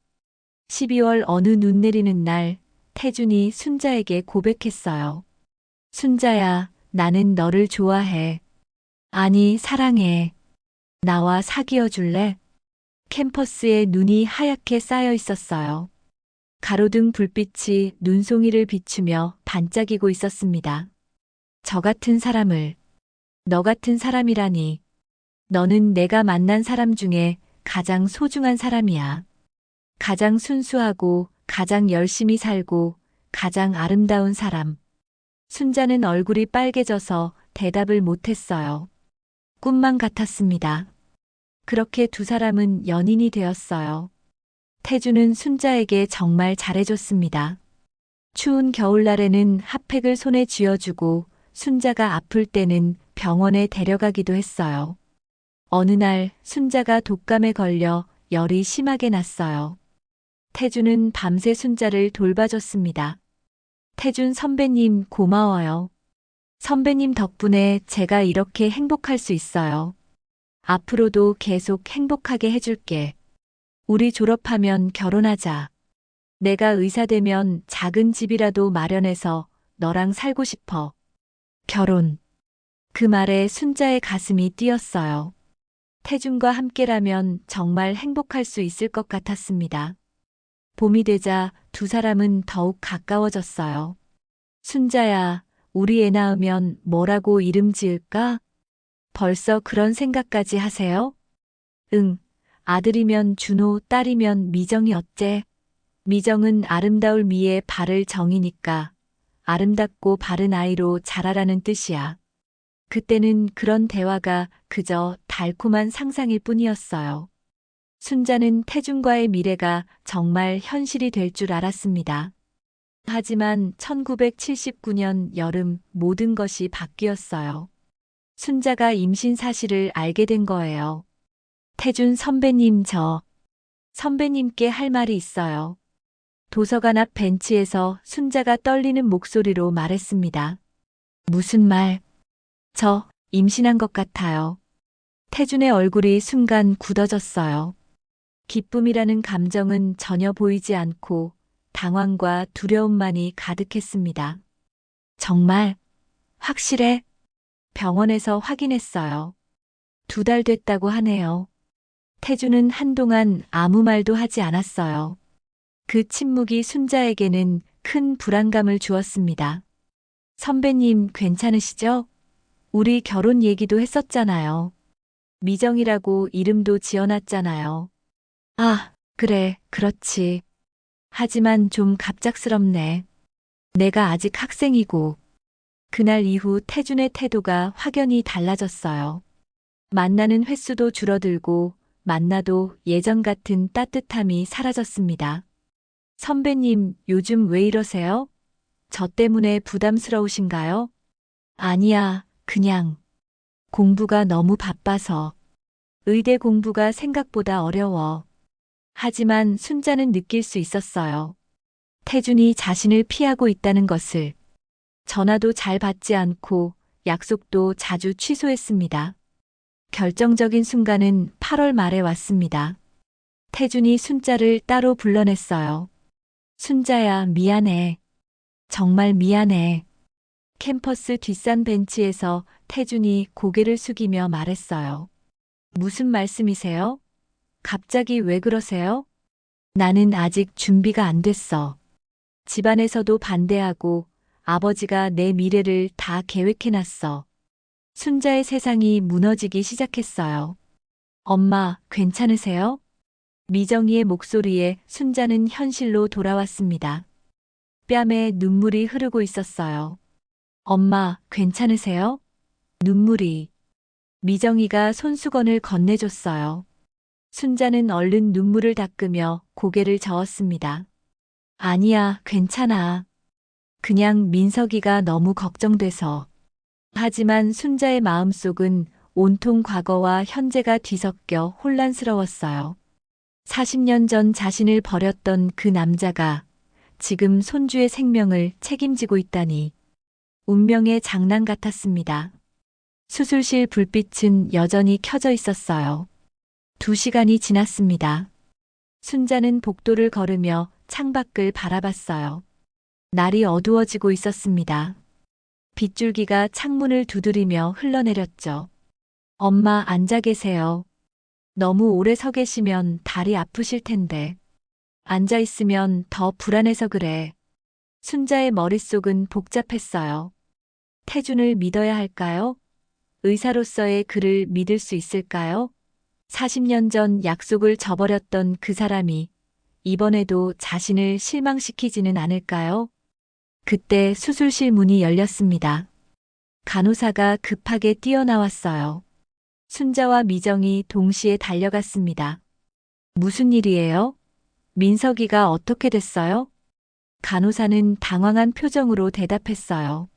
12월 어느 눈 내리는 날, 태준이 순자에게 고백했어요. 순자야, 나는 너를 좋아해. 아니, 사랑해. 나와 사귀어 줄래? 캠퍼스에 눈이 하얗게 쌓여 있었어요. 가로등 불빛이 눈송이를 비추며 반짝이고 있었습니다. 저 같은 사람을, 너 같은 사람이라니. 너는 내가 만난 사람 중에 가장 소중한 사람이야. 가장 순수하고 가장 열심히 살고 가장 아름다운 사람. 순자는 얼굴이 빨개져서 대답을 못했어요. 꿈만 같았습니다. 그렇게 두 사람은 연인이 되었어요. 태준은 순자에게 정말 잘해줬습니다. 추운 겨울날에는 핫팩을 손에 쥐어주고 순자가 아플 때는 병원에 데려가기도 했어요. 어느 날 순자가 독감에 걸려 열이 심하게 났어요. 태준은 밤새 순자를 돌봐줬습니다. 태준 선배님 고마워요. 선배님 덕분에 제가 이렇게 행복할 수 있어요. 앞으로도 계속 행복하게 해줄게. 우리 졸업하면 결혼하자. 내가 의사 되면 작은 집이라도 마련해서 너랑 살고 싶어. 결혼. 그 말에 순자의 가슴이 뛰었어요. 태준과 함께라면 정말 행복할 수 있을 것 같았습니다. 봄이 되자 두 사람은 더욱 가까워졌어요. 순자야, 우리 애 낳으면 뭐라고 이름 지을까? 벌써 그런 생각까지 하세요? 응, 아들이면 준호, 딸이면 미정이 어째? 미정은 아름다울 미의 바를 정이니까 아름답고 바른 아이로 자라라는 뜻이야. 그때는 그런 대화가 그저 달콤한 상상일 뿐이었어요. 순자는 태준과의 미래가 정말 현실이 될 줄 알았습니다. 하지만 1979년 여름 모든 것이 바뀌었어요. 순자가 임신 사실을 알게 된 거예요. 태준 선배님, 저 선배님께 할 말이 있어요. 도서관 앞 벤치에서 순자가 떨리는 목소리로 말했습니다. 무슨 말? 저 임신한 것 같아요. 태준의 얼굴이 순간 굳어졌어요. 기쁨이라는 감정은 전혀 보이지 않고 당황과 두려움만이 가득했습니다. 정말? 확실해? 병원에서 확인했어요. 2달 됐다고 하네요. 태준은 한동안 아무 말도 하지 않았어요. 그 침묵이 순자에게는 큰 불안감을 주었습니다. 선배님 괜찮으시죠? 우리 결혼 얘기도 했었잖아요. 미정이라고 이름도 지어놨잖아요. 아, 그래, 그렇지. 하지만 좀 갑작스럽네. 내가 아직 학생이고. 그날 이후 태준의 태도가 확연히 달라졌어요. 만나는 횟수도 줄어들고 만나도 예전 같은 따뜻함이 사라졌습니다. 선배님, 요즘 왜 이러세요? 저 때문에 부담스러우신가요? 아니야, 그냥 공부가 너무 바빠서. 의대 공부가 생각보다 어려워. 하지만 순자는 느낄 수 있었어요. 태준이 자신을 피하고 있다는 것을. 전화도 잘 받지 않고 약속도 자주 취소했습니다. 결정적인 순간은 8월 말에 왔습니다. 태준이 순자를 따로 불러냈어요. 순자야, 미안해. 정말 미안해. 캠퍼스 뒷산 벤치에서 태준이 고개를 숙이며 말했어요. 무슨 말씀이세요? 갑자기 왜 그러세요? 나는 아직 준비가 안 됐어. 집안에서도 반대하고 아버지가 내 미래를 다 계획해놨어. 순자의 세상이 무너지기 시작했어요. 엄마, 괜찮으세요? 미정이의 목소리에 순자는 현실로 돌아왔습니다. 뺨에 눈물이 흐르고 있었어요. 엄마, 괜찮으세요? 눈물이. 미정이가 손수건을 건네줬어요. 순자는 얼른 눈물을 닦으며 고개를 저었습니다. 아니야, 괜찮아. 그냥 민석이가 너무 걱정돼서. 하지만 순자의 마음속은 온통 과거와 현재가 뒤섞여 혼란스러웠어요. 40년 전 자신을 버렸던 그 남자가 지금 손주의 생명을 책임지고 있다니. 운명의 장난 같았습니다. 수술실 불빛은 여전히 켜져 있었어요. 2시간이 지났습니다. 순자는 복도를 걸으며 창밖을 바라봤어요. 날이 어두워지고 있었습니다. 빗줄기가 창문을 두드리며 흘러내렸죠. 엄마, 앉아 계세요. 너무 오래 서 계시면 다리 아프실 텐데. 앉아 있으면 더 불안해서 그래. 순자의 머릿속은 복잡했어요. 태준을 믿어야 할까요? 의사로서의 그를 믿을 수 있을까요? 40년 전 약속을 저버렸던 그 사람이 이번에도 자신을 실망시키지는 않을까요? 그때 수술실 문이 열렸습니다. 간호사가 급하게 뛰어나왔어요. 순자와 미정이 동시에 달려갔습니다. 무슨 일이에요? 민석이가 어떻게 됐어요? 간호사는 당황한 표정으로 대답했어요.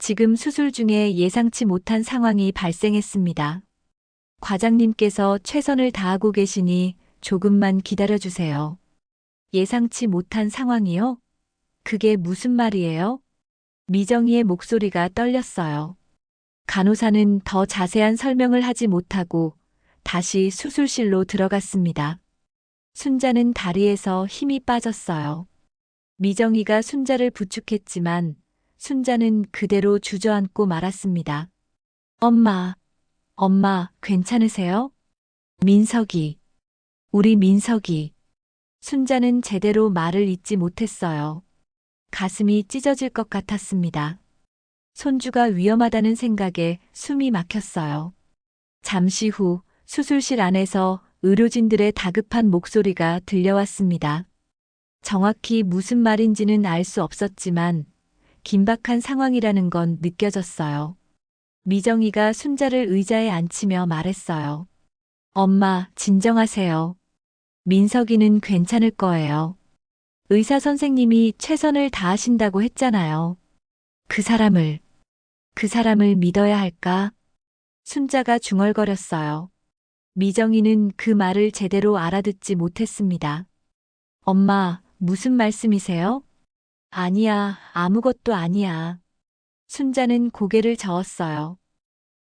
지금 수술 중에 예상치 못한 상황이 발생했습니다. 과장님께서 최선을 다하고 계시니 조금만 기다려주세요. 예상치 못한 상황이요? 그게 무슨 말이에요? 미정이의 목소리가 떨렸어요. 간호사는 더 자세한 설명을 하지 못하고 다시 수술실로 들어갔습니다. 순자는 다리에서 힘이 빠졌어요. 미정이가 순자를 부축했지만 순자는 그대로 주저앉고 말았습니다. 엄마, 엄마, 괜찮으세요? 민석이, 우리 민석이. 순자는 제대로 말을 잇지 못했어요. 가슴이 찢어질 것 같았습니다. 손주가 위험하다는 생각에 숨이 막혔어요. 잠시 후 수술실 안에서 의료진들의 다급한 목소리가 들려왔습니다. 정확히 무슨 말인지는 알 수 없었지만 긴박한 상황이라는 건 느껴졌어요. 미정이가 순자를 의자에 앉히며 말했어요. 엄마, 진정하세요. 민석이는 괜찮을 거예요. 의사 선생님이 최선을 다하신다고 했잖아요. 그 사람을 믿어야 할까? 순자가 중얼거렸어요. 미정이는 그 말을 제대로 알아듣지 못했습니다. 엄마, 무슨 말씀이세요? 아니야, 아무것도 아니야. 순자는 고개를 저었어요.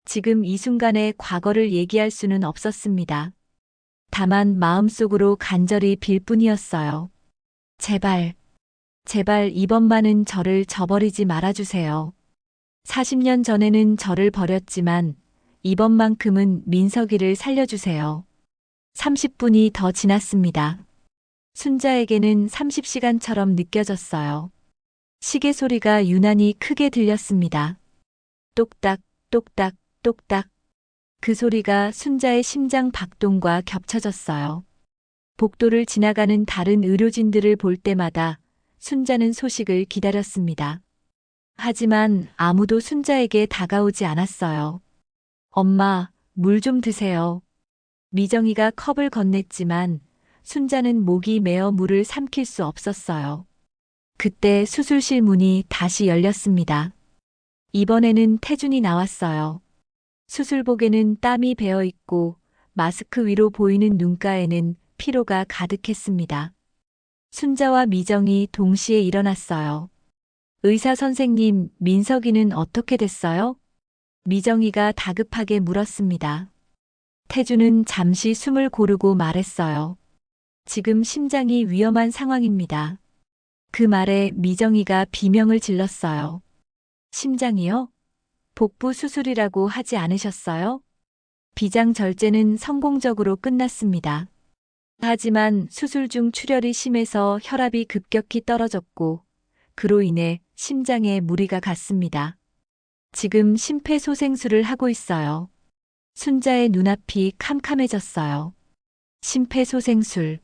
지금 이 순간에 과거를 얘기할 수는 없었습니다. 다만 마음속으로 간절히 빌 뿐이었어요. 제발, 제발 이번만은 저를 저버리지 말아주세요. 40년 전에는 저를 버렸지만 이번만큼은 민석이를 살려주세요. 30분이 더 지났습니다. 순자에게는 30시간처럼 느껴졌어요. 시계 소리가 유난히 크게 들렸습니다. 똑딱, 똑딱, 똑딱. 그 소리가 순자의 심장 박동과 겹쳐졌어요. 복도를 지나가는 다른 의료진들을 볼 때마다 순자는 소식을 기다렸습니다. 하지만 아무도 순자에게 다가오지 않았어요. 엄마, 물 좀 드세요. 미정이가 컵을 건넸지만 순자는 목이 메어 물을 삼킬 수 없었어요. 그때 수술실 문이 다시 열렸습니다. 이번에는 태준이 나왔어요. 수술복에는 땀이 배어 있고 마스크 위로 보이는 눈가에는 피로가 가득했습니다. 순자와 미정이 동시에 일어났어요. 의사 선생님, 민석이는 어떻게 됐어요? 미정이가 다급하게 물었습니다. 태준은 잠시 숨을 고르고 말했어요. 지금 심장이 위험한 상황입니다. 그 말에 미정이가 비명을 질렀어요. 심장이요? 복부 수술이라고 하지 않으셨어요? 비장절제는 성공적으로 끝났습니다. 하지만 수술 중 출혈이 심해서 혈압이 급격히 떨어졌고 그로 인해 심장에 무리가 갔습니다. 지금 심폐소생술을 하고 있어요. 순자의 눈앞이 캄캄해졌어요. 심폐소생술.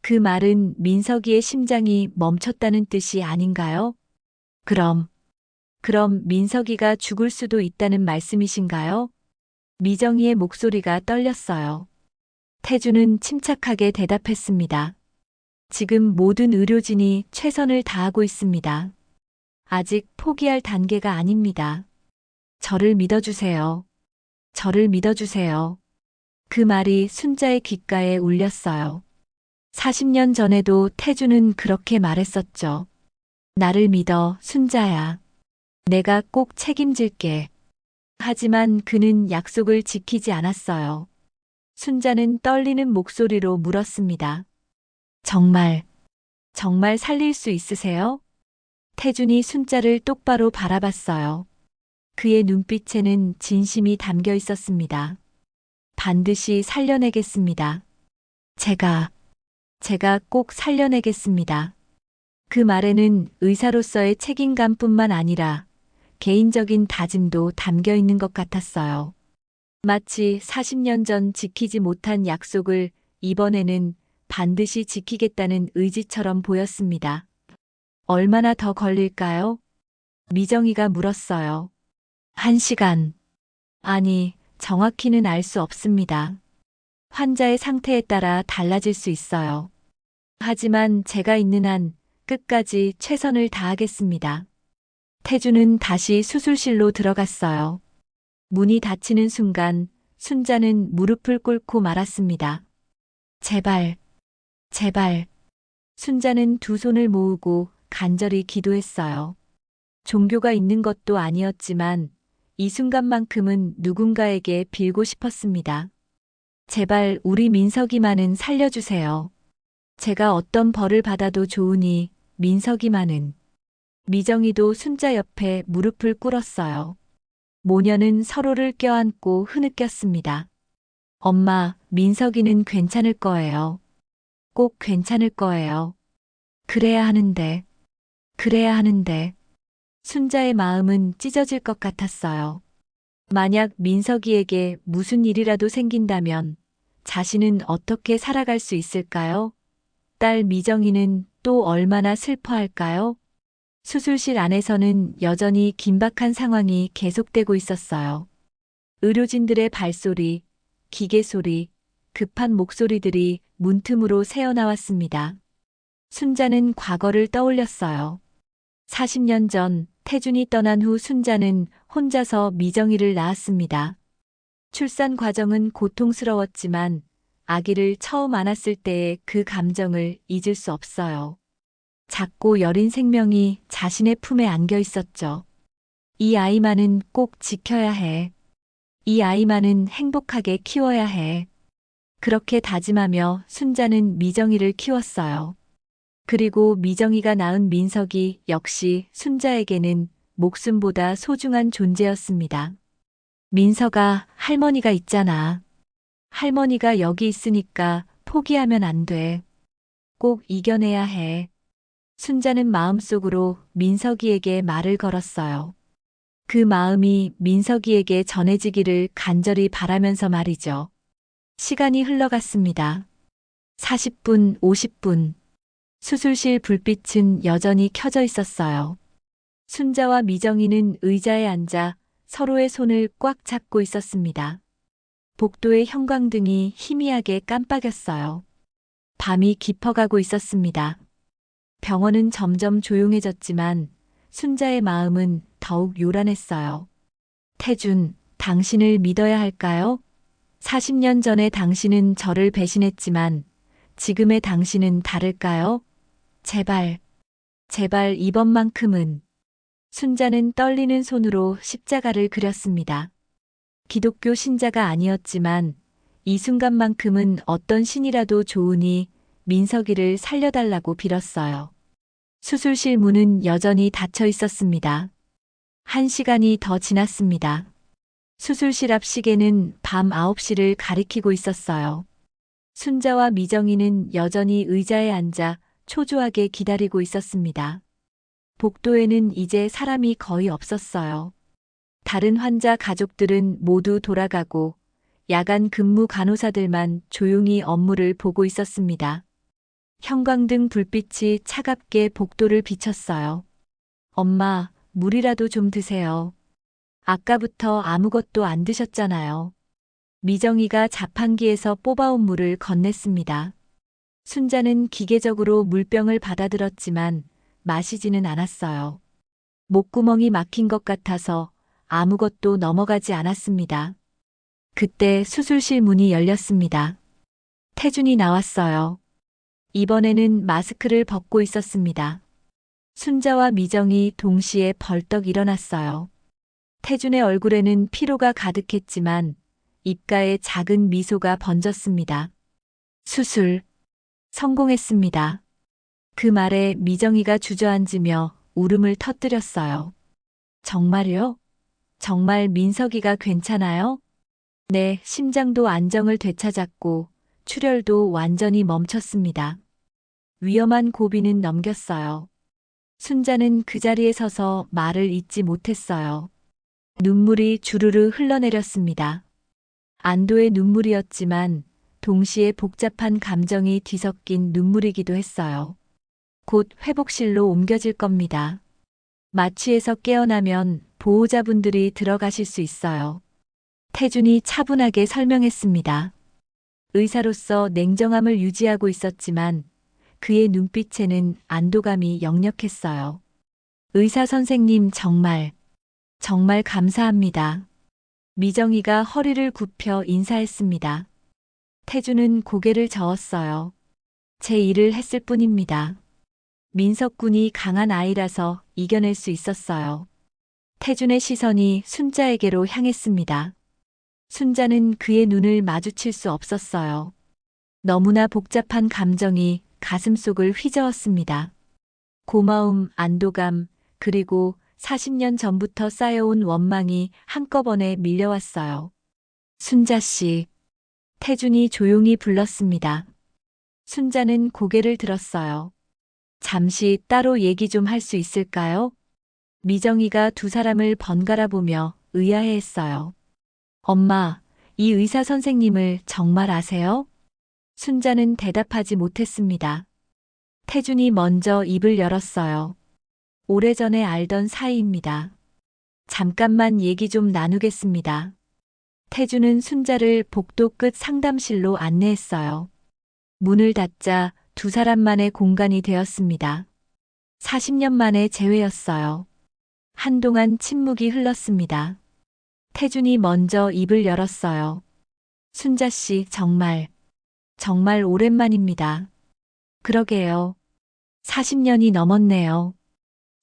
그 말은 민석이의 심장이 멈췄다는 뜻이 아닌가요? 그럼 민석이가 죽을 수도 있다는 말씀이신가요? 미정이의 목소리가 떨렸어요. 태준은 침착하게 대답했습니다. 지금 모든 의료진이 최선을 다하고 있습니다. 아직 포기할 단계가 아닙니다. 저를 믿어주세요. 저를 믿어주세요. 그 말이 순자의 귓가에 울렸어요. 40년 전에도 태준은 그렇게 말했었죠. 나를 믿어, 순자야. 내가 꼭 책임질게. 하지만 그는 약속을 지키지 않았어요. 순자는 떨리는 목소리로 물었습니다. 정말 살릴 수 있으세요? 태준이 순자를 똑바로 바라봤어요. 그의 눈빛에는 진심이 담겨 있었습니다. 반드시 살려내겠습니다. 제가 꼭 살려내겠습니다. 그 말에는 의사로서의 책임감뿐만 아니라 개인적인 다짐도 담겨 있는 것 같았어요. 마치 40년 전 지키지 못한 약속을 이번에는 반드시 지키겠다는 의지처럼 보였습니다. 얼마나 더 걸릴까요? 미정이가 물었어요. 1시간. 아니, 정확히는 알 수 없습니다. 환자의 상태에 따라 달라질 수 있어요. 하지만 제가 있는 한 끝까지 최선을 다하겠습니다. 태준은 다시 수술실로 들어갔어요. 문이 닫히는 순간 순자는 무릎을 꿇고 말았습니다. 제발. 순자는 두 손을 모으고 간절히 기도했어요. 종교가 있는 것도 아니었지만 이 순간만큼은 누군가에게 빌고 싶었습니다. 제발 우리 민석이만은 살려주세요. 제가 어떤 벌을 받아도 좋으니 민석이만은. 미정이도 순자 옆에 무릎을 꿇었어요. 모녀는 서로를 껴안고 흐느꼈습니다. 엄마, 민석이는 괜찮을 거예요. 꼭 괜찮을 거예요. 그래야 하는데, 그래야 하는데. 순자의 마음은 찢어질 것 같았어요. 만약 민석이에게 무슨 일이라도 생긴다면 자신은 어떻게 살아갈 수 있을까요? 딸 미정이는 또 얼마나 슬퍼할까요? 수술실 안에서는 여전히 긴박한 상황이 계속되고 있었어요. 의료진들의 발소리, 기계 소리, 급한 목소리들이 문틈으로 새어나왔습니다. 순자는 과거를 떠올렸어요. 40년 전 태준이 떠난 후 순자는 혼자서 미정이를 낳았습니다. 출산 과정은 고통스러웠지만 아기를 처음 안았을 때의 그 감정을 잊을 수 없어요. 작고 여린 생명이 자신의 품에 안겨 있었죠. 이 아이만은 꼭 지켜야 해. 이 아이만은 행복하게 키워야 해. 그렇게 다짐하며 순자는 미정이를 키웠어요. 그리고 미정이가 낳은 민석이 역시 순자에게는 목숨보다 소중한 존재였습니다. 민석아, 할머니가 있잖아. 할머니가 여기 있으니까 포기하면 안 돼. 꼭 이겨내야 해. 순자는 마음속으로 민석이에게 말을 걸었어요. 그 마음이 민석이에게 전해지기를 간절히 바라면서 말이죠. 시간이 흘러갔습니다. 40분, 50분. 수술실 불빛은 여전히 켜져 있었어요. 순자와 미정이는 의자에 앉아 서로의 손을 꽉 잡고 있었습니다. 복도의 형광등이 희미하게 깜빡였어요. 밤이 깊어가고 있었습니다. 병원은 점점 조용해졌지만 순자의 마음은 더욱 요란했어요. 태준, 당신을 믿어야 할까요? 40년 전에 당신은 저를 배신했지만 지금의 당신은 다를까요? 제발, 제발 이번만큼은. 순자는 떨리는 손으로 십자가를 그렸습니다. 기독교 신자가 아니었지만 이 순간만큼은 어떤 신이라도 좋으니 민석이를 살려달라고 빌었어요. 수술실 문은 여전히 닫혀 있었습니다. 1시간이 더 지났습니다. 수술실 앞 시계는 밤 9시를 가리키고 있었어요. 순자와 미정이는 여전히 의자에 앉아 초조하게 기다리고 있었습니다. 복도에는 이제 사람이 거의 없었어요. 다른 환자 가족들은 모두 돌아가고 야간 근무 간호사들만 조용히 업무를 보고 있었습니다. 형광등 불빛이 차갑게 복도를 비쳤어요. 엄마, 물이라도 좀 드세요. 아까부터 아무것도 안 드셨잖아요. 미정이가 자판기에서 뽑아온 물을 건넸습니다. 순자는 기계적으로 물병을 받아들었지만 마시지는 않았어요. 목구멍이 막힌 것 같아서 아무것도 넘어가지 않았습니다. 그때 수술실 문이 열렸습니다. 태준이 나왔어요. 이번에는 마스크를 벗고 있었습니다. 순자와 미정이 동시에 벌떡 일어났어요. 태준의 얼굴에는 피로가 가득했지만 입가에 작은 미소가 번졌습니다. 수술, 성공했습니다. 그 말에 미정이가 주저앉으며 울음을 터뜨렸어요. 정말요? 정말 민석이가 괜찮아요? 네, 심장도 안정을 되찾았고 출혈도 완전히 멈췄습니다. 위험한 고비는 넘겼어요. 순자는 그 자리에 서서 말을 잇지 못했어요. 눈물이 주르르 흘러내렸습니다. 안도의 눈물이었지만 동시에 복잡한 감정이 뒤섞인 눈물이기도 했어요. 곧 회복실로 옮겨질 겁니다. 마취에서 깨어나면 보호자분들이 들어가실 수 있어요. 태준이 차분하게 설명했습니다. 의사로서 냉정함을 유지하고 있었지만 그의 눈빛에는 안도감이 역력했어요. 의사 선생님 정말 감사합니다. 미정이가 허리를 굽혀 인사했습니다. 태준은 고개를 저었어요. 제 일을 했을 뿐입니다. 민석 군이 강한 아이라서 이겨낼 수 있었어요. 태준의 시선이 순자에게로 향했습니다. 순자는 그의 눈을 마주칠 수 없었어요. 너무나 복잡한 감정이 가슴속을 휘저었습니다. 고마움, 안도감, 그리고 40년 전부터 쌓여온 원망이 한꺼번에 밀려왔어요. 순자 씨. 태준이 조용히 불렀습니다. 순자는 고개를 들었어요. 잠시 따로 얘기 좀 할 수 있을까요? 미정이가 두 사람을 번갈아 보며 의아해했어요. 엄마, 이 의사 선생님을 정말 아세요? 순자는 대답하지 못했습니다. 태준이 먼저 입을 열었어요. 오래전에 알던 사이입니다. 잠깐만 얘기 좀 나누겠습니다. 태준은 순자를 복도 끝 상담실로 안내했어요. 문을 닫자 두 사람만의 공간이 되었습니다. 40년 만의 재회였어요. 한동안 침묵이 흘렀습니다. 태준이 먼저 입을 열었어요. 순자 씨, 정말 오랜만입니다. 그러게요. 40년이 넘었네요.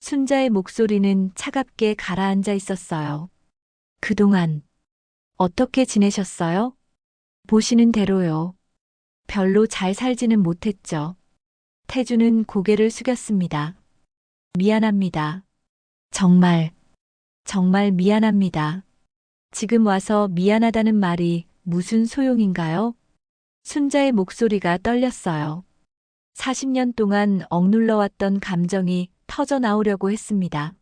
순자의 목소리는 차갑게 가라앉아 있었어요. 그동안 어떻게 지내셨어요? 보시는 대로요. 별로 잘 살지는 못했죠. 태준은 고개를 숙였습니다. 미안합니다. 정말 미안합니다. 지금 와서 미안하다는 말이 무슨 소용인가요? 순자의 목소리가 떨렸어요. 40년 동안 억눌러왔던 감정이 터져 나오려고 했습니다.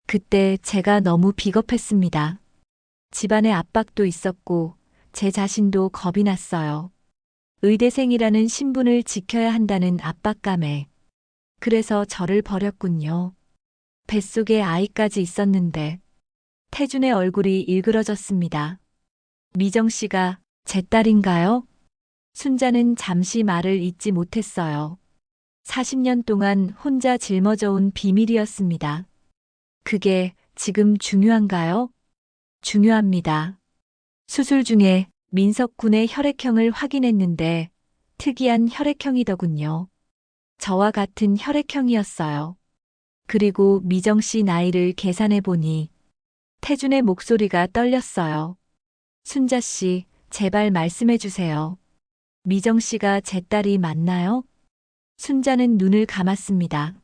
그때 제가 너무 비겁했습니다. 집안의 압박도 있었고 제 자신도 겁이 났어요. 의대생이라는 신분을 지켜야 한다는 압박감에. 그래서 저를 버렸군요. 뱃속에 아이까지 있었는데. 태준의 얼굴이 일그러졌습니다. 미정 씨가 제 딸인가요? 순자는 잠시 말을 잇지 못했어요. 40년 동안 혼자 짊어져온 비밀이었습니다. 그게 지금 중요한가요? 중요합니다. 수술 중에 민석 군의 혈액형을 확인했는데 특이한 혈액형이더군요. 저와 같은 혈액형이었어요. 그리고 미정 씨 나이를 계산해 보니 태준의 목소리가 떨렸어요. 순자 씨, 제발 말씀해 주세요. 미정 씨가 제 딸이 맞나요? 순자는 눈을 감았습니다.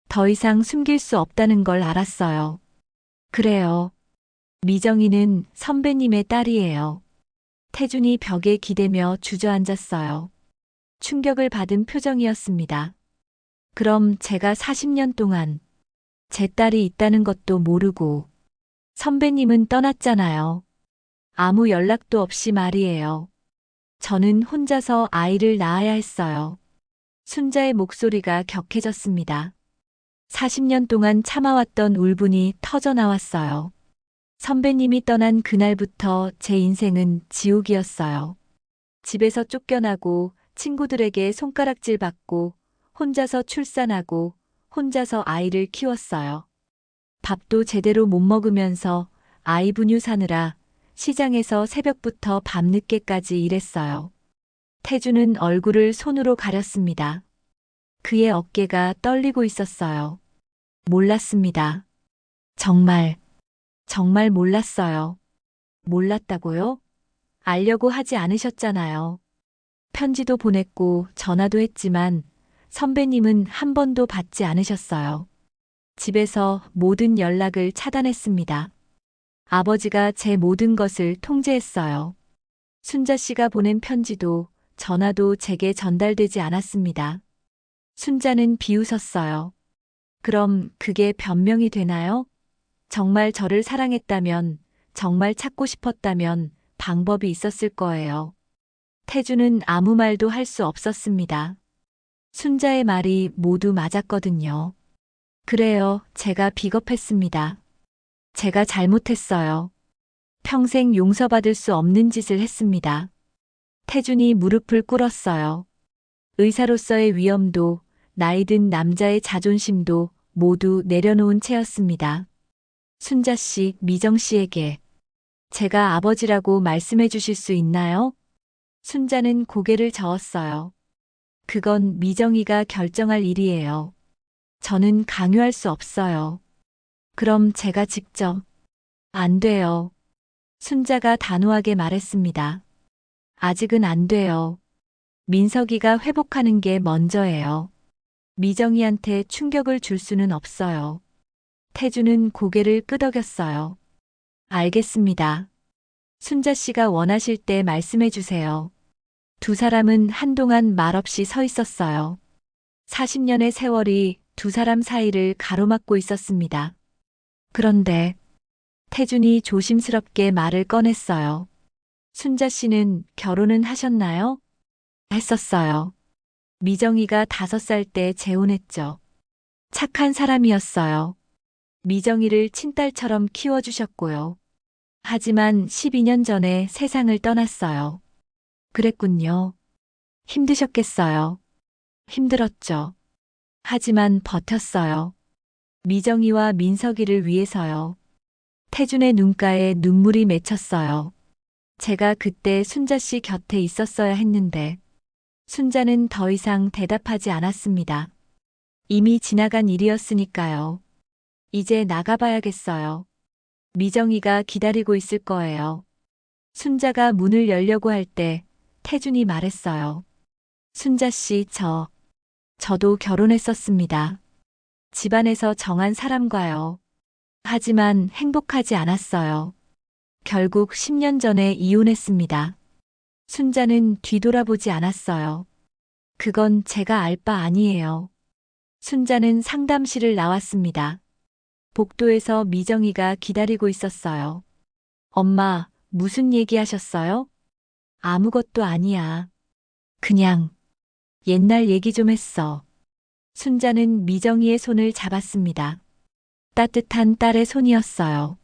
더 이상 숨길 수 없다는 걸 알았어요. 그래요. 미정이는 선배님의 딸이에요. 태준이 벽에 기대며 주저앉았어요. 충격을 받은 표정이었습니다. 그럼 제가 40년 동안 제 딸이 있다는 것도 모르고 선배님은 떠났잖아요. 아무 연락도 없이 말이에요. 저는 혼자서 아이를 낳아야 했어요. 순자의 목소리가 격해졌습니다. 40년 동안 참아왔던 울분이 터져 나왔어요. 선배님이 떠난 그날부터 제 인생은 지옥이었어요. 집에서 쫓겨나고 친구들에게 손가락질 받고 혼자서 출산하고 혼자서 아이를 키웠어요. 밥도 제대로 못 먹으면서 아이 분유 사느라 시장에서 새벽부터 밤늦게까지 일했어요. 태준은 얼굴을 손으로 가렸습니다. 그의 어깨가 떨리고 있었어요. 몰랐습니다. 정말 몰랐어요. 몰랐다고요? 알려고 하지 않으셨잖아요. 편지도 보냈고 전화도 했지만 선배님은 한 번도 받지 않으셨어요. 집에서 모든 연락을 차단했습니다. 아버지가 제 모든 것을 통제했어요. 순자 씨가 보낸 편지도 전화도 제게 전달되지 않았습니다. 순자는 비웃었어요. 그럼 그게 변명이 되나요? 정말 저를 사랑했다면, 정말 찾고 싶었다면 방법이 있었을 거예요. 태준은 아무 말도 할 수 없었습니다. 순자의 말이 모두 맞았거든요. 그래요, 제가 비겁했습니다. 제가 잘못했어요. 평생 용서받을 수 없는 짓을 했습니다. 태준이 무릎을 꿇었어요. 의사로서의 위엄도 나이 든 남자의 자존심도 모두 내려놓은 채였습니다. 순자 씨, 미정 씨에게 제가 아버지라고 말씀해 주실 수 있나요? 순자는 고개를 저었어요. 그건 미정이가 결정할 일이에요. 저는 강요할 수 없어요. 그럼 제가 직접. 안 돼요. 순자가 단호하게 말했습니다. 아직은 안 돼요. 민석이가 회복하는 게 먼저예요. 미정이한테 충격을 줄 수는 없어요. 태주는 고개를 끄덕였어요. 알겠습니다. 순자 씨가 원하실 때 말씀해 주세요. 두 사람은 한동안 말없이 서 있었어요. 40년의 세월이 두 사람 사이를 가로막고 있었습니다. 그런데 태준이 조심스럽게 말을 꺼냈어요. 순자 씨는 결혼은 하셨나요? 했었어요. 미정이가 5살 때 재혼했죠. 착한 사람이었어요. 미정이를 친딸처럼 키워주셨고요. 하지만 12년 전에 세상을 떠났어요. 그랬군요. 힘드셨겠어요. 힘들었죠. 하지만 버텼어요. 미정이와 민석이를 위해서요. 태준의 눈가에 눈물이 맺혔어요. 제가 그때 순자 씨 곁에 있었어야 했는데, 순자는 더 이상 대답하지 않았습니다. 이미 지나간 일이었으니까요. 이제 나가봐야겠어요. 미정이가 기다리고 있을 거예요. 순자가 문을 열려고 할 때 태준이 말했어요. 순자 씨, 저도 결혼했었습니다. 집안에서 정한 사람과요. 하지만 행복하지 않았어요. 결국 10년 전에 이혼했습니다. 순자는 뒤돌아보지 않았어요. 그건 제가 알 바 아니에요. 순자는 상담실을 나왔습니다. 복도에서 미정이가 기다리고 있었어요. 엄마, 무슨 얘기 하셨어요? 아무것도 아니야. 그냥 옛날 얘기 좀 했어. 순자는 미정이의 손을 잡았습니다. 따뜻한 딸의 손이었어요.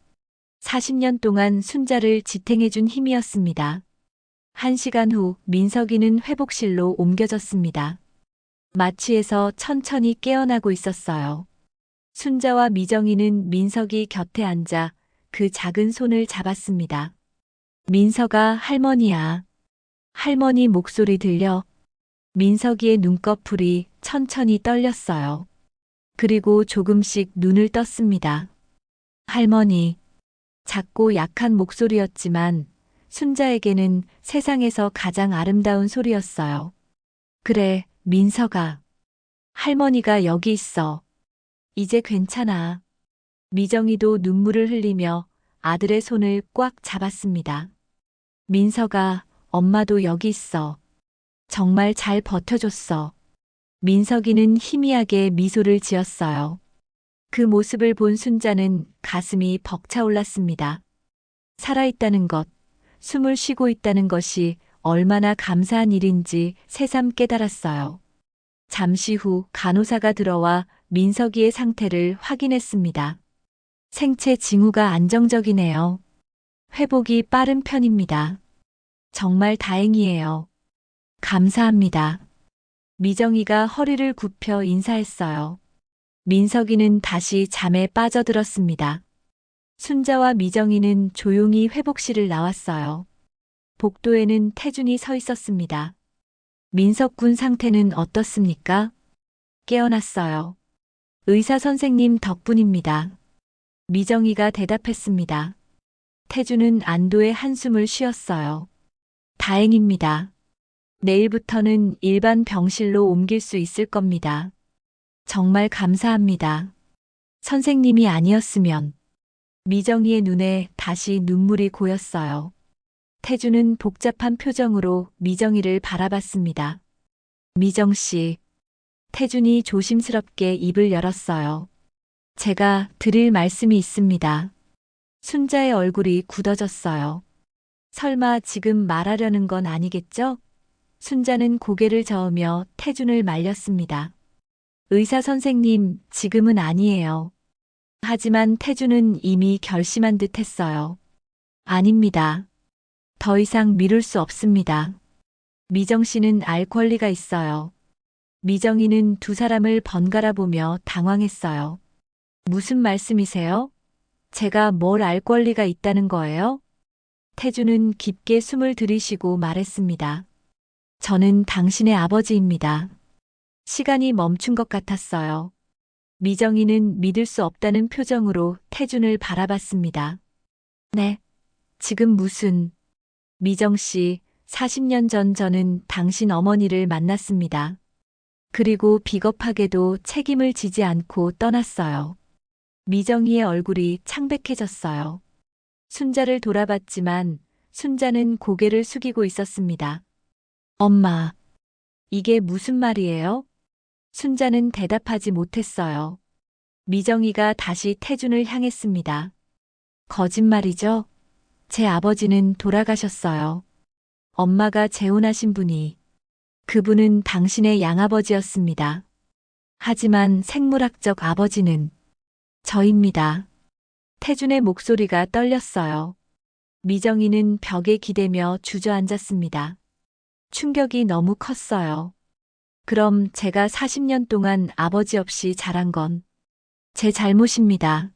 40년 동안 순자를 지탱해준 힘이었습니다. 1시간 후 민석이는 회복실로 옮겨졌습니다. 마취에서 천천히 깨어나고 있었어요. 순자와 미정이는 민석이 곁에 앉아 그 작은 손을 잡았습니다. 민석아, 할머니야. 할머니 목소리 들려? 민석이의 눈꺼풀이 천천히 떨렸어요. 그리고 조금씩 눈을 떴습니다. 할머니. 작고 약한 목소리였지만 순자에게는 세상에서 가장 아름다운 소리였어요. 그래, 민석아. 할머니가 여기 있어. 이제 괜찮아. 미정이도 눈물을 흘리며 아들의 손을 꽉 잡았습니다. 민석아, 엄마도 여기 있어. 정말 잘 버텨줬어. 민석이는 희미하게 미소를 지었어요. 그 모습을 본 순자는 가슴이 벅차올랐습니다. 살아있다는 것, 숨을 쉬고 있다는 것이 얼마나 감사한 일인지 새삼 깨달았어요. 잠시 후 간호사가 들어와 민석이의 상태를 확인했습니다. 생체 징후가 안정적이네요. 회복이 빠른 편입니다. 정말 다행이에요. 감사합니다. 미정이가 허리를 굽혀 인사했어요. 민석이는 다시 잠에 빠져들었습니다. 순자와 미정이는 조용히 회복실을 나왔어요. 복도에는 태준이 서 있었습니다. 민석군 상태는 어떻습니까? 깨어났어요. 의사 선생님 덕분입니다. 미정이가 대답했습니다. 태준은 안도의 한숨을 쉬었어요. 다행입니다. 내일부터는 일반 병실로 옮길 수 있을 겁니다. 정말 감사합니다. 선생님이 아니었으면. 미정이의 눈에 다시 눈물이 고였어요. 태준은 복잡한 표정으로 미정이를 바라봤습니다. 미정 씨. 태준이 조심스럽게 입을 열었어요. 제가 드릴 말씀이 있습니다. 순자의 얼굴이 굳어졌어요. 설마 지금 말하려는 건 아니겠죠? 순자는 고개를 저으며 태준을 말렸습니다. 의사 선생님, 지금은 아니에요. 하지만 태준은 이미 결심한 듯 했어요. 아닙니다. 더 이상 미룰 수 없습니다. 미정 씨는 알 권리가 있어요. 미정이는 두 사람을 번갈아 보며 당황했어요. 무슨 말씀이세요? 제가 뭘 알 권리가 있다는 거예요? 태준은 깊게 숨을 들이쉬고 말했습니다. 저는 당신의 아버지입니다. 시간이 멈춘 것 같았어요. 미정이는 믿을 수 없다는 표정으로 태준을 바라봤습니다. 네, 지금 무슨... 미정 씨, 40년 전 저는 당신 어머니를 만났습니다. 그리고 비겁하게도 책임을 지지 않고 떠났어요. 미정이의 얼굴이 창백해졌어요. 순자를 돌아봤지만 순자는 고개를 숙이고 있었습니다. 엄마, 이게 무슨 말이에요? 순자는 대답하지 못했어요. 미정이가 다시 태준을 향했습니다. 거짓말이죠? 제 아버지는 돌아가셨어요. 엄마가 재혼하신 분이. 그분은 당신의 양아버지였습니다. 하지만 생물학적 아버지는 저입니다. 태준의 목소리가 떨렸어요. 미정이는 벽에 기대며 주저앉았습니다. 충격이 너무 컸어요. 그럼 제가 40년 동안 아버지 없이 자란 건 제 잘못입니다.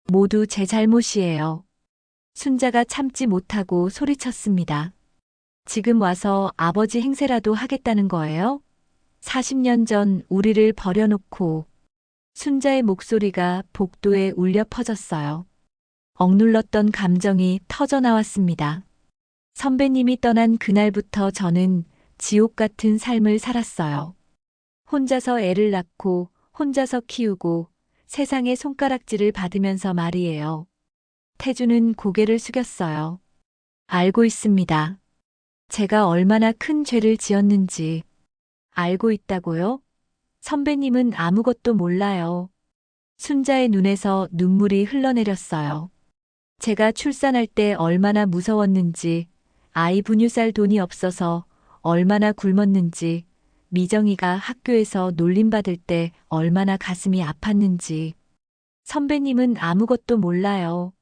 모두 제 잘못이에요. 순자가 참지 못하고 소리쳤습니다. 지금 와서 아버지 행세라도 하겠다는 거예요? 40년 전 우리를 버려놓고. 순자의 목소리가 복도에 울려 퍼졌어요. 억눌렀던 감정이 터져나왔습니다. 선배님이 떠난 그날부터 저는 지옥 같은 삶을 살았어요. 혼자서 애를 낳고 혼자서 키우고 세상의 손가락질을 받으면서 말이에요. 태준은 고개를 숙였어요. 알고 있습니다. 제가 얼마나 큰 죄를 지었는지 알고 있다고요? 선배님은 아무것도 몰라요. 순자의 눈에서 눈물이 흘러내렸어요. 제가 출산할 때 얼마나 무서웠는지, 아이 분유 쌀 돈이 없어서 얼마나 굶었는지, 미정이가 학교에서 놀림받을 때 얼마나 가슴이 아팠는지. 선배님은 아무것도 몰라요.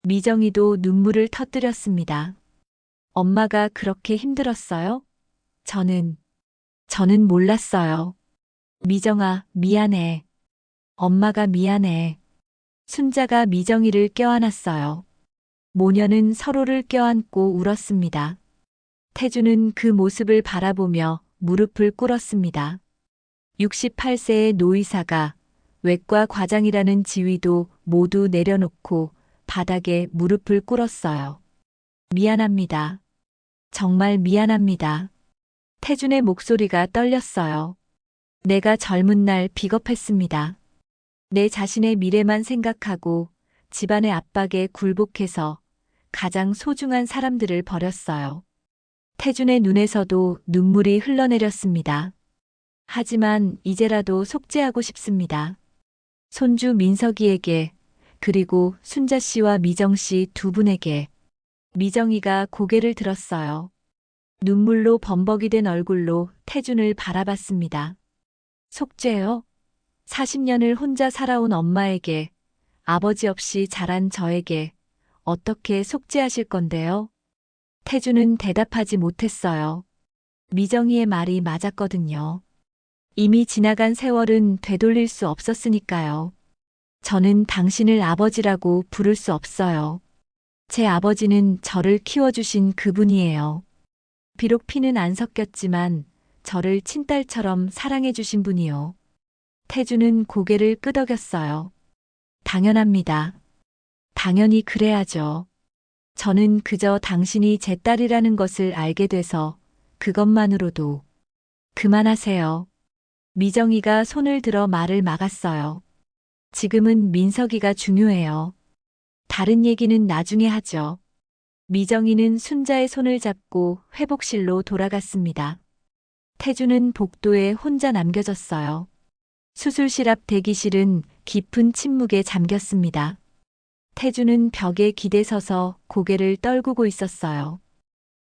미정이도 눈물을 터뜨렸습니다. 엄마가 그렇게 힘들었어요? 저는 몰랐어요. 미정아, 미안해. 엄마가 미안해. 순자가 미정이를 껴안았어요. 모녀는 서로를 껴안고 울었습니다. 태준은 그 모습을 바라보며 무릎을 꿇었습니다. 68세의 노의사가 외과 과장이라는 지위도 모두 내려놓고 바닥에 무릎을 꿇었어요. 미안합니다. 정말 미안합니다. 태준의 목소리가 떨렸어요. 내가 젊은 날 비겁했습니다. 내 자신의 미래만 생각하고 집안의 압박에 굴복해서 가장 소중한 사람들을 버렸어요. 태준의 눈에서도 눈물이 흘러내렸습니다. 하지만 이제라도 속죄하고 싶습니다. 손주 민석이에게, 그리고 순자 씨와 미정 씨 두 분에게. 미정이가 고개를 들었어요. 눈물로 범벅이 된 얼굴로 태준을 바라봤습니다. 속죄요? 40년을 혼자 살아온 엄마에게, 아버지 없이 자란 저에게 어떻게 속죄하실 건데요? 태준은 대답하지 못했어요. 미정이의 말이 맞았거든요. 이미 지나간 세월은 되돌릴 수 없었으니까요. 저는 당신을 아버지라고 부를 수 없어요. 제 아버지는 저를 키워주신 그분이에요. 비록 피는 안 섞였지만 저를 친딸처럼 사랑해주신 분이요. 태준은 고개를 끄덕였어요. 당연합니다. 당연히 그래야죠. 저는 그저 당신이 제 딸이라는 것을 알게 돼서 그것만으로도. 그만하세요. 미정이가 손을 들어 말을 막았어요. 지금은 민석이가 중요해요. 다른 얘기는 나중에 하죠. 미정이는 순자의 손을 잡고 회복실로 돌아갔습니다. 태준은 복도에 혼자 남겨졌어요. 수술실 앞 대기실은 깊은 침묵에 잠겼습니다. 태준은 벽에 기대서서 고개를 떨구고 있었어요.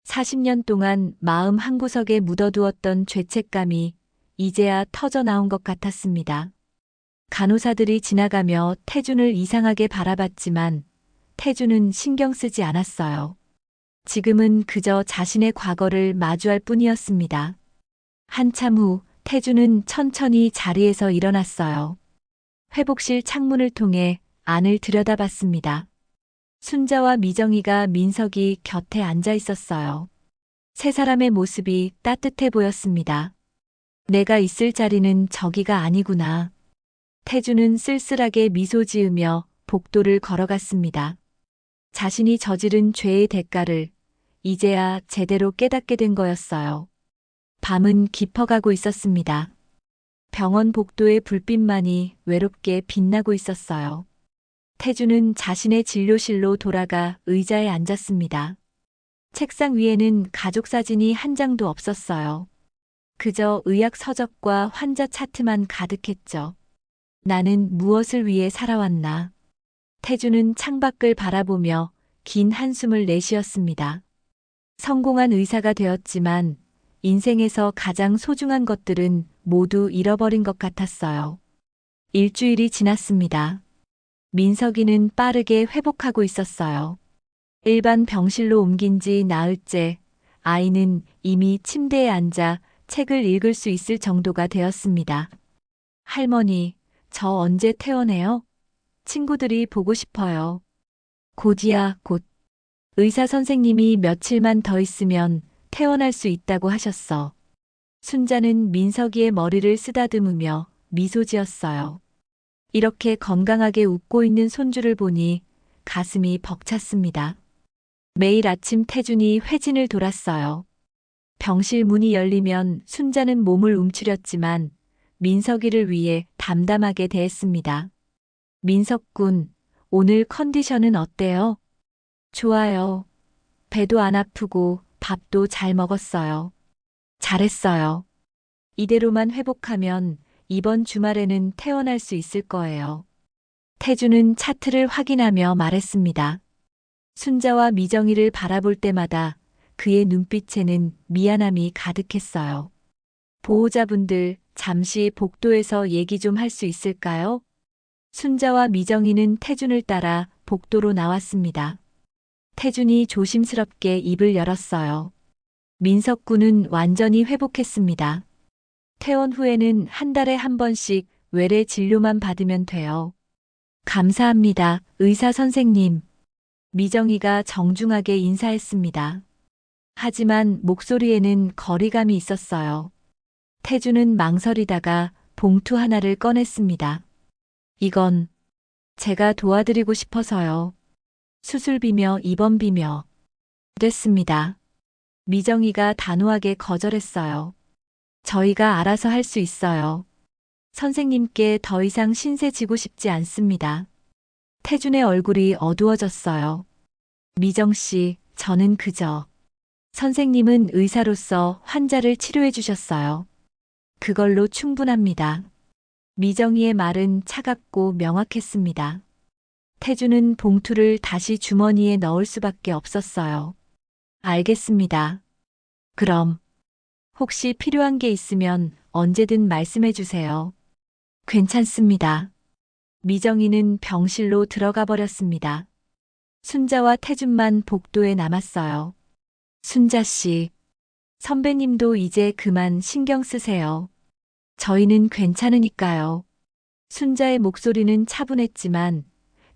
40년 동안 마음 한구석에 묻어두었던 죄책감이 이제야 터져나온 것 같았습니다. 간호사들이 지나가며 태준을 이상하게 바라봤지만 태준은 신경 쓰지 않았어요. 지금은 그저 자신의 과거를 마주할 뿐이었습니다. 한참 후 태준은 천천히 자리에서 일어났어요. 회복실 창문을 통해 안을 들여다봤습니다. 순자와 미정이가 민석이 곁에 앉아 있었어요. 세 사람의 모습이 따뜻해 보였습니다. 내가 있을 자리는 저기가 아니구나. 태준은 쓸쓸하게 미소 지으며 복도를 걸어갔습니다. 자신이 저지른 죄의 대가를 이제야 제대로 깨닫게 된 거였어요. 밤은 깊어가고 있었습니다. 병원 복도의 불빛만이 외롭게 빛나고 있었어요. 태주는 자신의 진료실로 돌아가 의자에 앉았습니다. 책상 위에는 가족 사진이 한 장도 없었어요. 그저 의학 서적과 환자 차트만 가득했죠. 나는 무엇을 위해 살아왔나? 태주는 창밖을 바라보며 긴 한숨을 내쉬었습니다. 성공한 의사가 되었지만 인생에서 가장 소중한 것들은 모두 잃어버린 것 같았어요. 일주일이 지났습니다. 민석이는 빠르게 회복하고 있었어요. 일반 병실로 옮긴 지 나흘째, 아이는 이미 침대에 앉아 책을 읽을 수 있을 정도가 되었습니다. 할머니, 저 언제 퇴원해요? 친구들이 보고 싶어요. 곧이야, 곧. 의사 선생님이 며칠만 더 있으면 퇴원할 수 있다고 하셨어. 순자는 민석이의 머리를 쓰다듬으며 미소 지었어요. 이렇게 건강하게 웃고 있는 손주를 보니 가슴이 벅찼습니다. 매일 아침 태준이 회진을 돌았어요. 병실 문이 열리면 순자는 몸을 움츠렸지만 민석이를 위해 담담하게 대했습니다. 민석군, 오늘 컨디션은 어때요? 좋아요. 배도 안 아프고 밥도 잘 먹었어요. 잘했어요. 이대로만 회복하면 이번 주말에는 퇴원할 수 있을 거예요. 태주는 차트를 확인하며 말했습니다. 순자와 미정이를 바라볼 때마다 그의 눈빛에는 미안함이 가득했어요. 보호자분들, 잠시 복도에서 얘기 좀 할 수 있을까요? 순자와 미정이는 태준을 따라 복도로 나왔습니다. 태준이 조심스럽게 입을 열었어요. 민석군은 완전히 회복했습니다. 퇴원 후에는 한 달에 한 번씩 외래 진료만 받으면 돼요. 감사합니다, 의사 선생님. 미정이가 정중하게 인사했습니다. 하지만 목소리에는 거리감이 있었어요. 태주는 망설이다가 봉투 하나를 꺼냈습니다. 이건 제가 도와드리고 싶어서요. 수술비며 입원비며. 됐습니다. 미정이가 단호하게 거절했어요. 저희가 알아서 할 수 있어요. 선생님께 더 이상 신세 지고 싶지 않습니다. 태준의 얼굴이 어두워졌어요. 미정 씨, 저는 그저 선생님은 의사로서 환자를 치료해 주셨어요. 그걸로 충분합니다. 미정이의 말은 차갑고 명확했습니다. 태준은 봉투를 다시 주머니에 넣을 수밖에 없었어요. 알겠습니다. 그럼 혹시 필요한 게 있으면 언제든 말씀해 주세요. 괜찮습니다. 미정이는 병실로 들어가 버렸습니다. 순자와 태준만 복도에 남았어요. 순자 씨, 선배님도 이제 그만 신경 쓰세요. 저희는 괜찮으니까요. 순자의 목소리는 차분했지만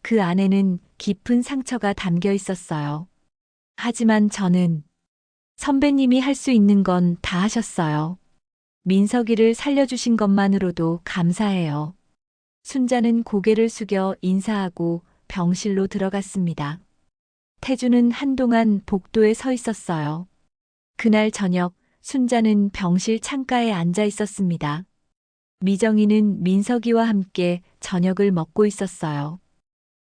그 안에는 깊은 상처가 담겨 있었어요. 하지만 저는 선배님이 할 수 있는 건 다 하셨어요. 민석이를 살려주신 것만으로도 감사해요. 순자는 고개를 숙여 인사하고 병실로 들어갔습니다. 태주는 한동안 복도에 서 있었어요. 그날 저녁 순자는 병실 창가에 앉아 있었습니다. 미정이는 민석이와 함께 저녁을 먹고 있었어요.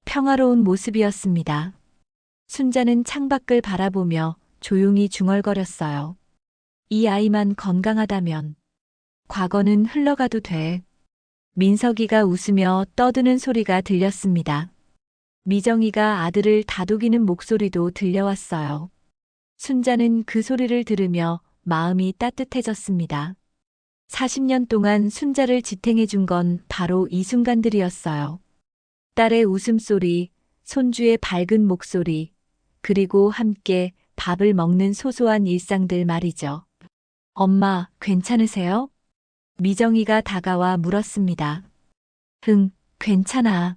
평화로운 모습이었습니다. 순자는 창밖을 바라보며 조용히 중얼거렸어요. 이 아이만 건강하다면 과거는 흘러가도 돼. 민석이가 웃으며 떠드는 소리가 들렸습니다. 미정이가 아들을 다독이는 목소리도 들려왔어요. 순자는 그 소리를 들으며 마음이 따뜻해졌습니다. 40년 동안 순자를 지탱해 준 건 바로 이 순간들이었어요. 딸의 웃음소리, 손주의 밝은 목소리, 그리고 함께 밥을 먹는 소소한 일상들 말이죠. 엄마, 괜찮으세요? 미정이가 다가와 물었습니다. 응, 괜찮아.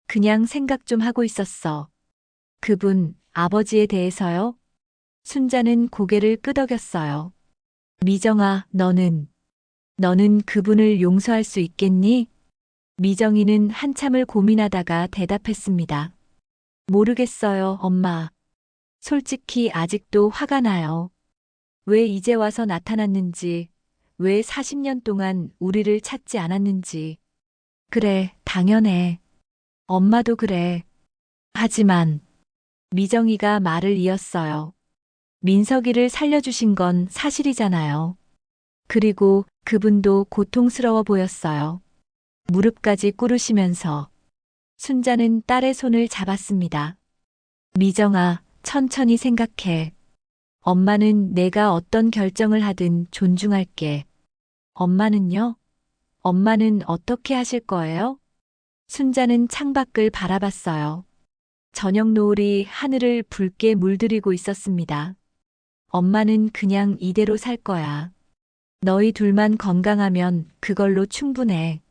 그냥 생각 좀 하고 있었어. 그분, 아버지에 대해서요? 순자는 고개를 끄덕였어요. 미정아, 너는 그분을 용서할 수 있겠니? 미정이는 한참을 고민하다가 대답했습니다. 모르겠어요, 엄마. 솔직히 아직도 화가 나요. 왜 이제 와서 나타났는지, 왜 40년 동안 우리를 찾지 않았는지. 그래, 당연해. 엄마도 그래. 하지만 미정이가 말을 이었어요. 민석이를 살려주신 건 사실이잖아요. 그리고 그분도 고통스러워 보였어요. 무릎까지 꿇으시면서 순자는 딸의 손을 잡았습니다. 미정아, 천천히 생각해. 엄마는 내가 어떤 결정을 하든 존중할게. 엄마는요? 엄마는 어떻게 하실 거예요? 순자는 창밖을 바라봤어요. 저녁 노을이 하늘을 붉게 물들이고 있었습니다. 엄마는 그냥 이대로 살 거야. 너희 둘만 건강하면 그걸로 충분해.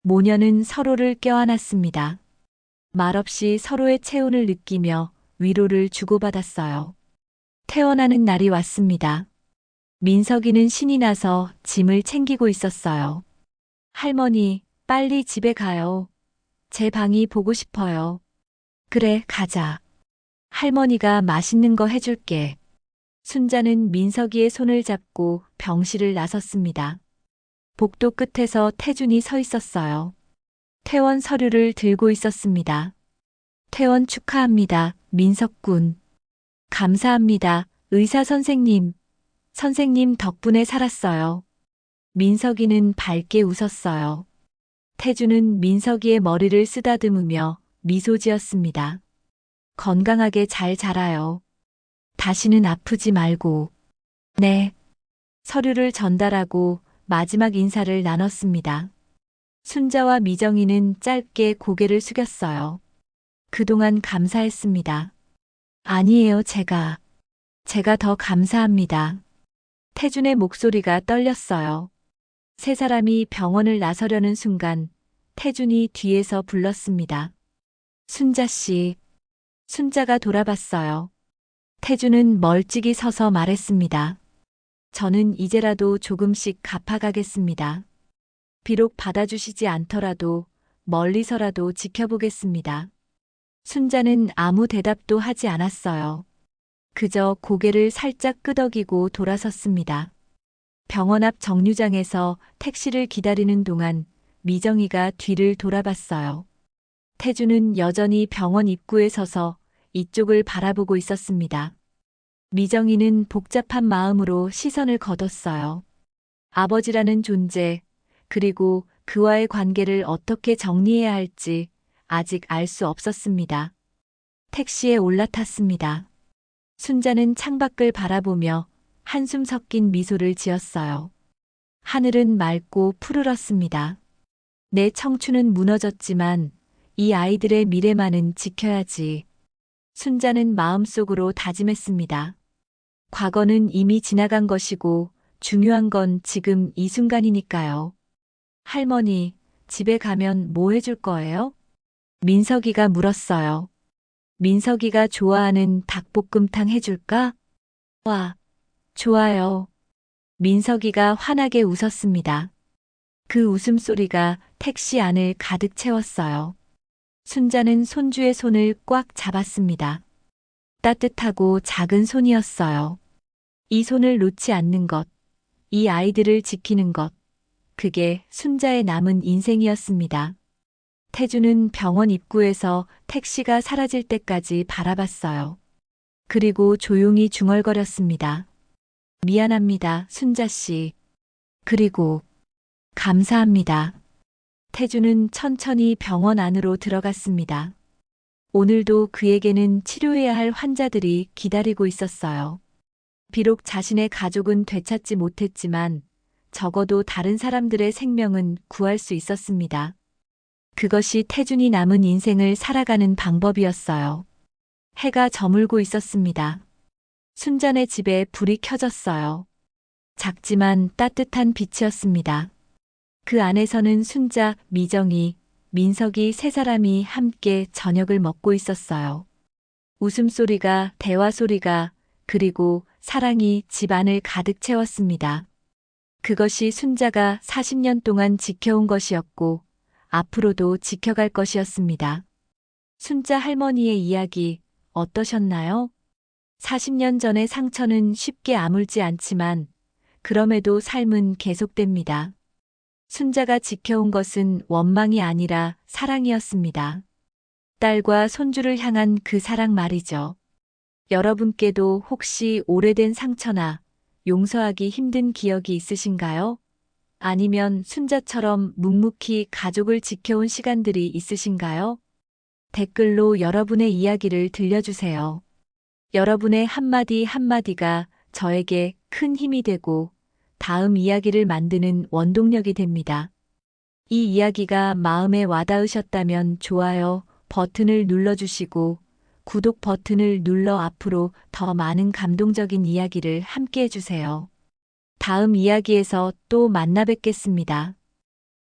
모녀는 서로를 껴안았습니다. 말없이 서로의 체온을 느끼며 위로를 주고받았어요. 퇴원하는 날이 왔습니다. 민석이는 신이 나서 짐을 챙기고 있었어요. 할머니, 빨리 집에 가요. 제 방이 보고 싶어요. 그래, 가자. 할머니가 맛있는 거 해줄게. 순자는 민석이의 손을 잡고 병실을 나섰습니다. 복도 끝에서 태준이 서 있었어요. 퇴원 서류를 들고 있었습니다. 퇴원 축하합니다, 민석군. 감사합니다, 의사 선생님. 선생님 덕분에 살았어요. 민석이는 밝게 웃었어요. 태준은 민석이의 머리를 쓰다듬으며 미소 지었습니다. 건강하게 잘 자라요. 다시는 아프지 말고. 네. 서류를 전달하고 마지막 인사를 나눴습니다. 순자와 미정이는 짧게 고개를 숙였어요. 그동안 감사했습니다. 아니에요, 제가 더 감사합니다. 태준의 목소리가 떨렸어요. 세 사람이 병원을 나서려는 순간 태준이 뒤에서 불렀습니다. 순자 씨. 순자가 돌아봤어요. 태준은 멀찍이 서서 말했습니다. 저는 이제라도 조금씩 갚아가겠습니다. 비록 받아주시지 않더라도 멀리서라도 지켜보겠습니다. 순자는 아무 대답도 하지 않았어요. 그저 고개를 살짝 끄덕이고 돌아섰습니다. 병원 앞 정류장에서 택시를 기다리는 동안 미정이가 뒤를 돌아봤어요. 태준은 여전히 병원 입구에 서서 이쪽을 바라보고 있었습니다. 미정이는 복잡한 마음으로 시선을 거뒀어요. 아버지라는 존재, 그리고 그와의 관계를 어떻게 정리해야 할지 아직 알 수 없었습니다. 택시에 올라탔습니다. 순자는 창밖을 바라보며 한숨 섞인 미소를 지었어요. 하늘은 맑고 푸르렀습니다. 내 청춘은 무너졌지만 이 아이들의 미래만은 지켜야지. 순자는 마음속으로 다짐했습니다. 과거는 이미 지나간 것이고 중요한 건 지금 이 순간이니까요. 할머니, 집에 가면 뭐 해줄 거예요? 민석이가 물었어요. 민석이가 좋아하는 닭볶음탕 해줄까? 와, 좋아요. 민석이가 환하게 웃었습니다. 그 웃음소리가 택시 안을 가득 채웠어요. 순자는 손주의 손을 꽉 잡았습니다. 따뜻하고 작은 손이었어요. 이 손을 놓지 않는 것, 이 아이들을 지키는 것, 그게 순자의 남은 인생이었습니다. 태주는 병원 입구에서 택시가 사라질 때까지 바라봤어요. 그리고 조용히 중얼거렸습니다. 미안합니다, 순자 씨. 그리고 감사합니다. 태주는 천천히 병원 안으로 들어갔습니다. 오늘도 그에게는 치료해야 할 환자들이 기다리고 있었어요. 비록 자신의 가족은 되찾지 못했지만 적어도 다른 사람들의 생명은 구할 수 있었습니다. 그것이 태준이 남은 인생을 살아가는 방법이었어요. 해가 저물고 있었습니다. 순자네 집에 불이 켜졌어요. 작지만 따뜻한 빛이었습니다. 그 안에서는 순자, 미정이, 민석이 세 사람이 함께 저녁을 먹고 있었어요. 웃음소리가, 대화소리가, 그리고 사랑이 집 안을 가득 채웠습니다. 그것이 순자가 40년 동안 지켜온 것이었고 앞으로도 지켜갈 것이었습니다. 순자 할머니의 이야기 어떠셨나요? 40년 전의 상처는 쉽게 아물지 않지만 그럼에도 삶은 계속됩니다. 순자가 지켜온 것은 원망이 아니라 사랑이었습니다. 딸과 손주를 향한 그 사랑 말이죠. 여러분께도 혹시 오래된 상처나 용서하기 힘든 기억이 있으신가요? 아니면 순자처럼 묵묵히 가족을 지켜온 시간들이 있으신가요? 댓글로 여러분의 이야기를 들려주세요. 여러분의 한마디 한마디가 저에게 큰 힘이 되고 다음 이야기를 만드는 원동력이 됩니다. 이 이야기가 마음에 와닿으셨다면 좋아요 버튼을 눌러주시고 구독 버튼을 눌러 앞으로 더 많은 감동적인 이야기를 함께 해주세요. 다음 이야기에서 또 만나 뵙겠습니다.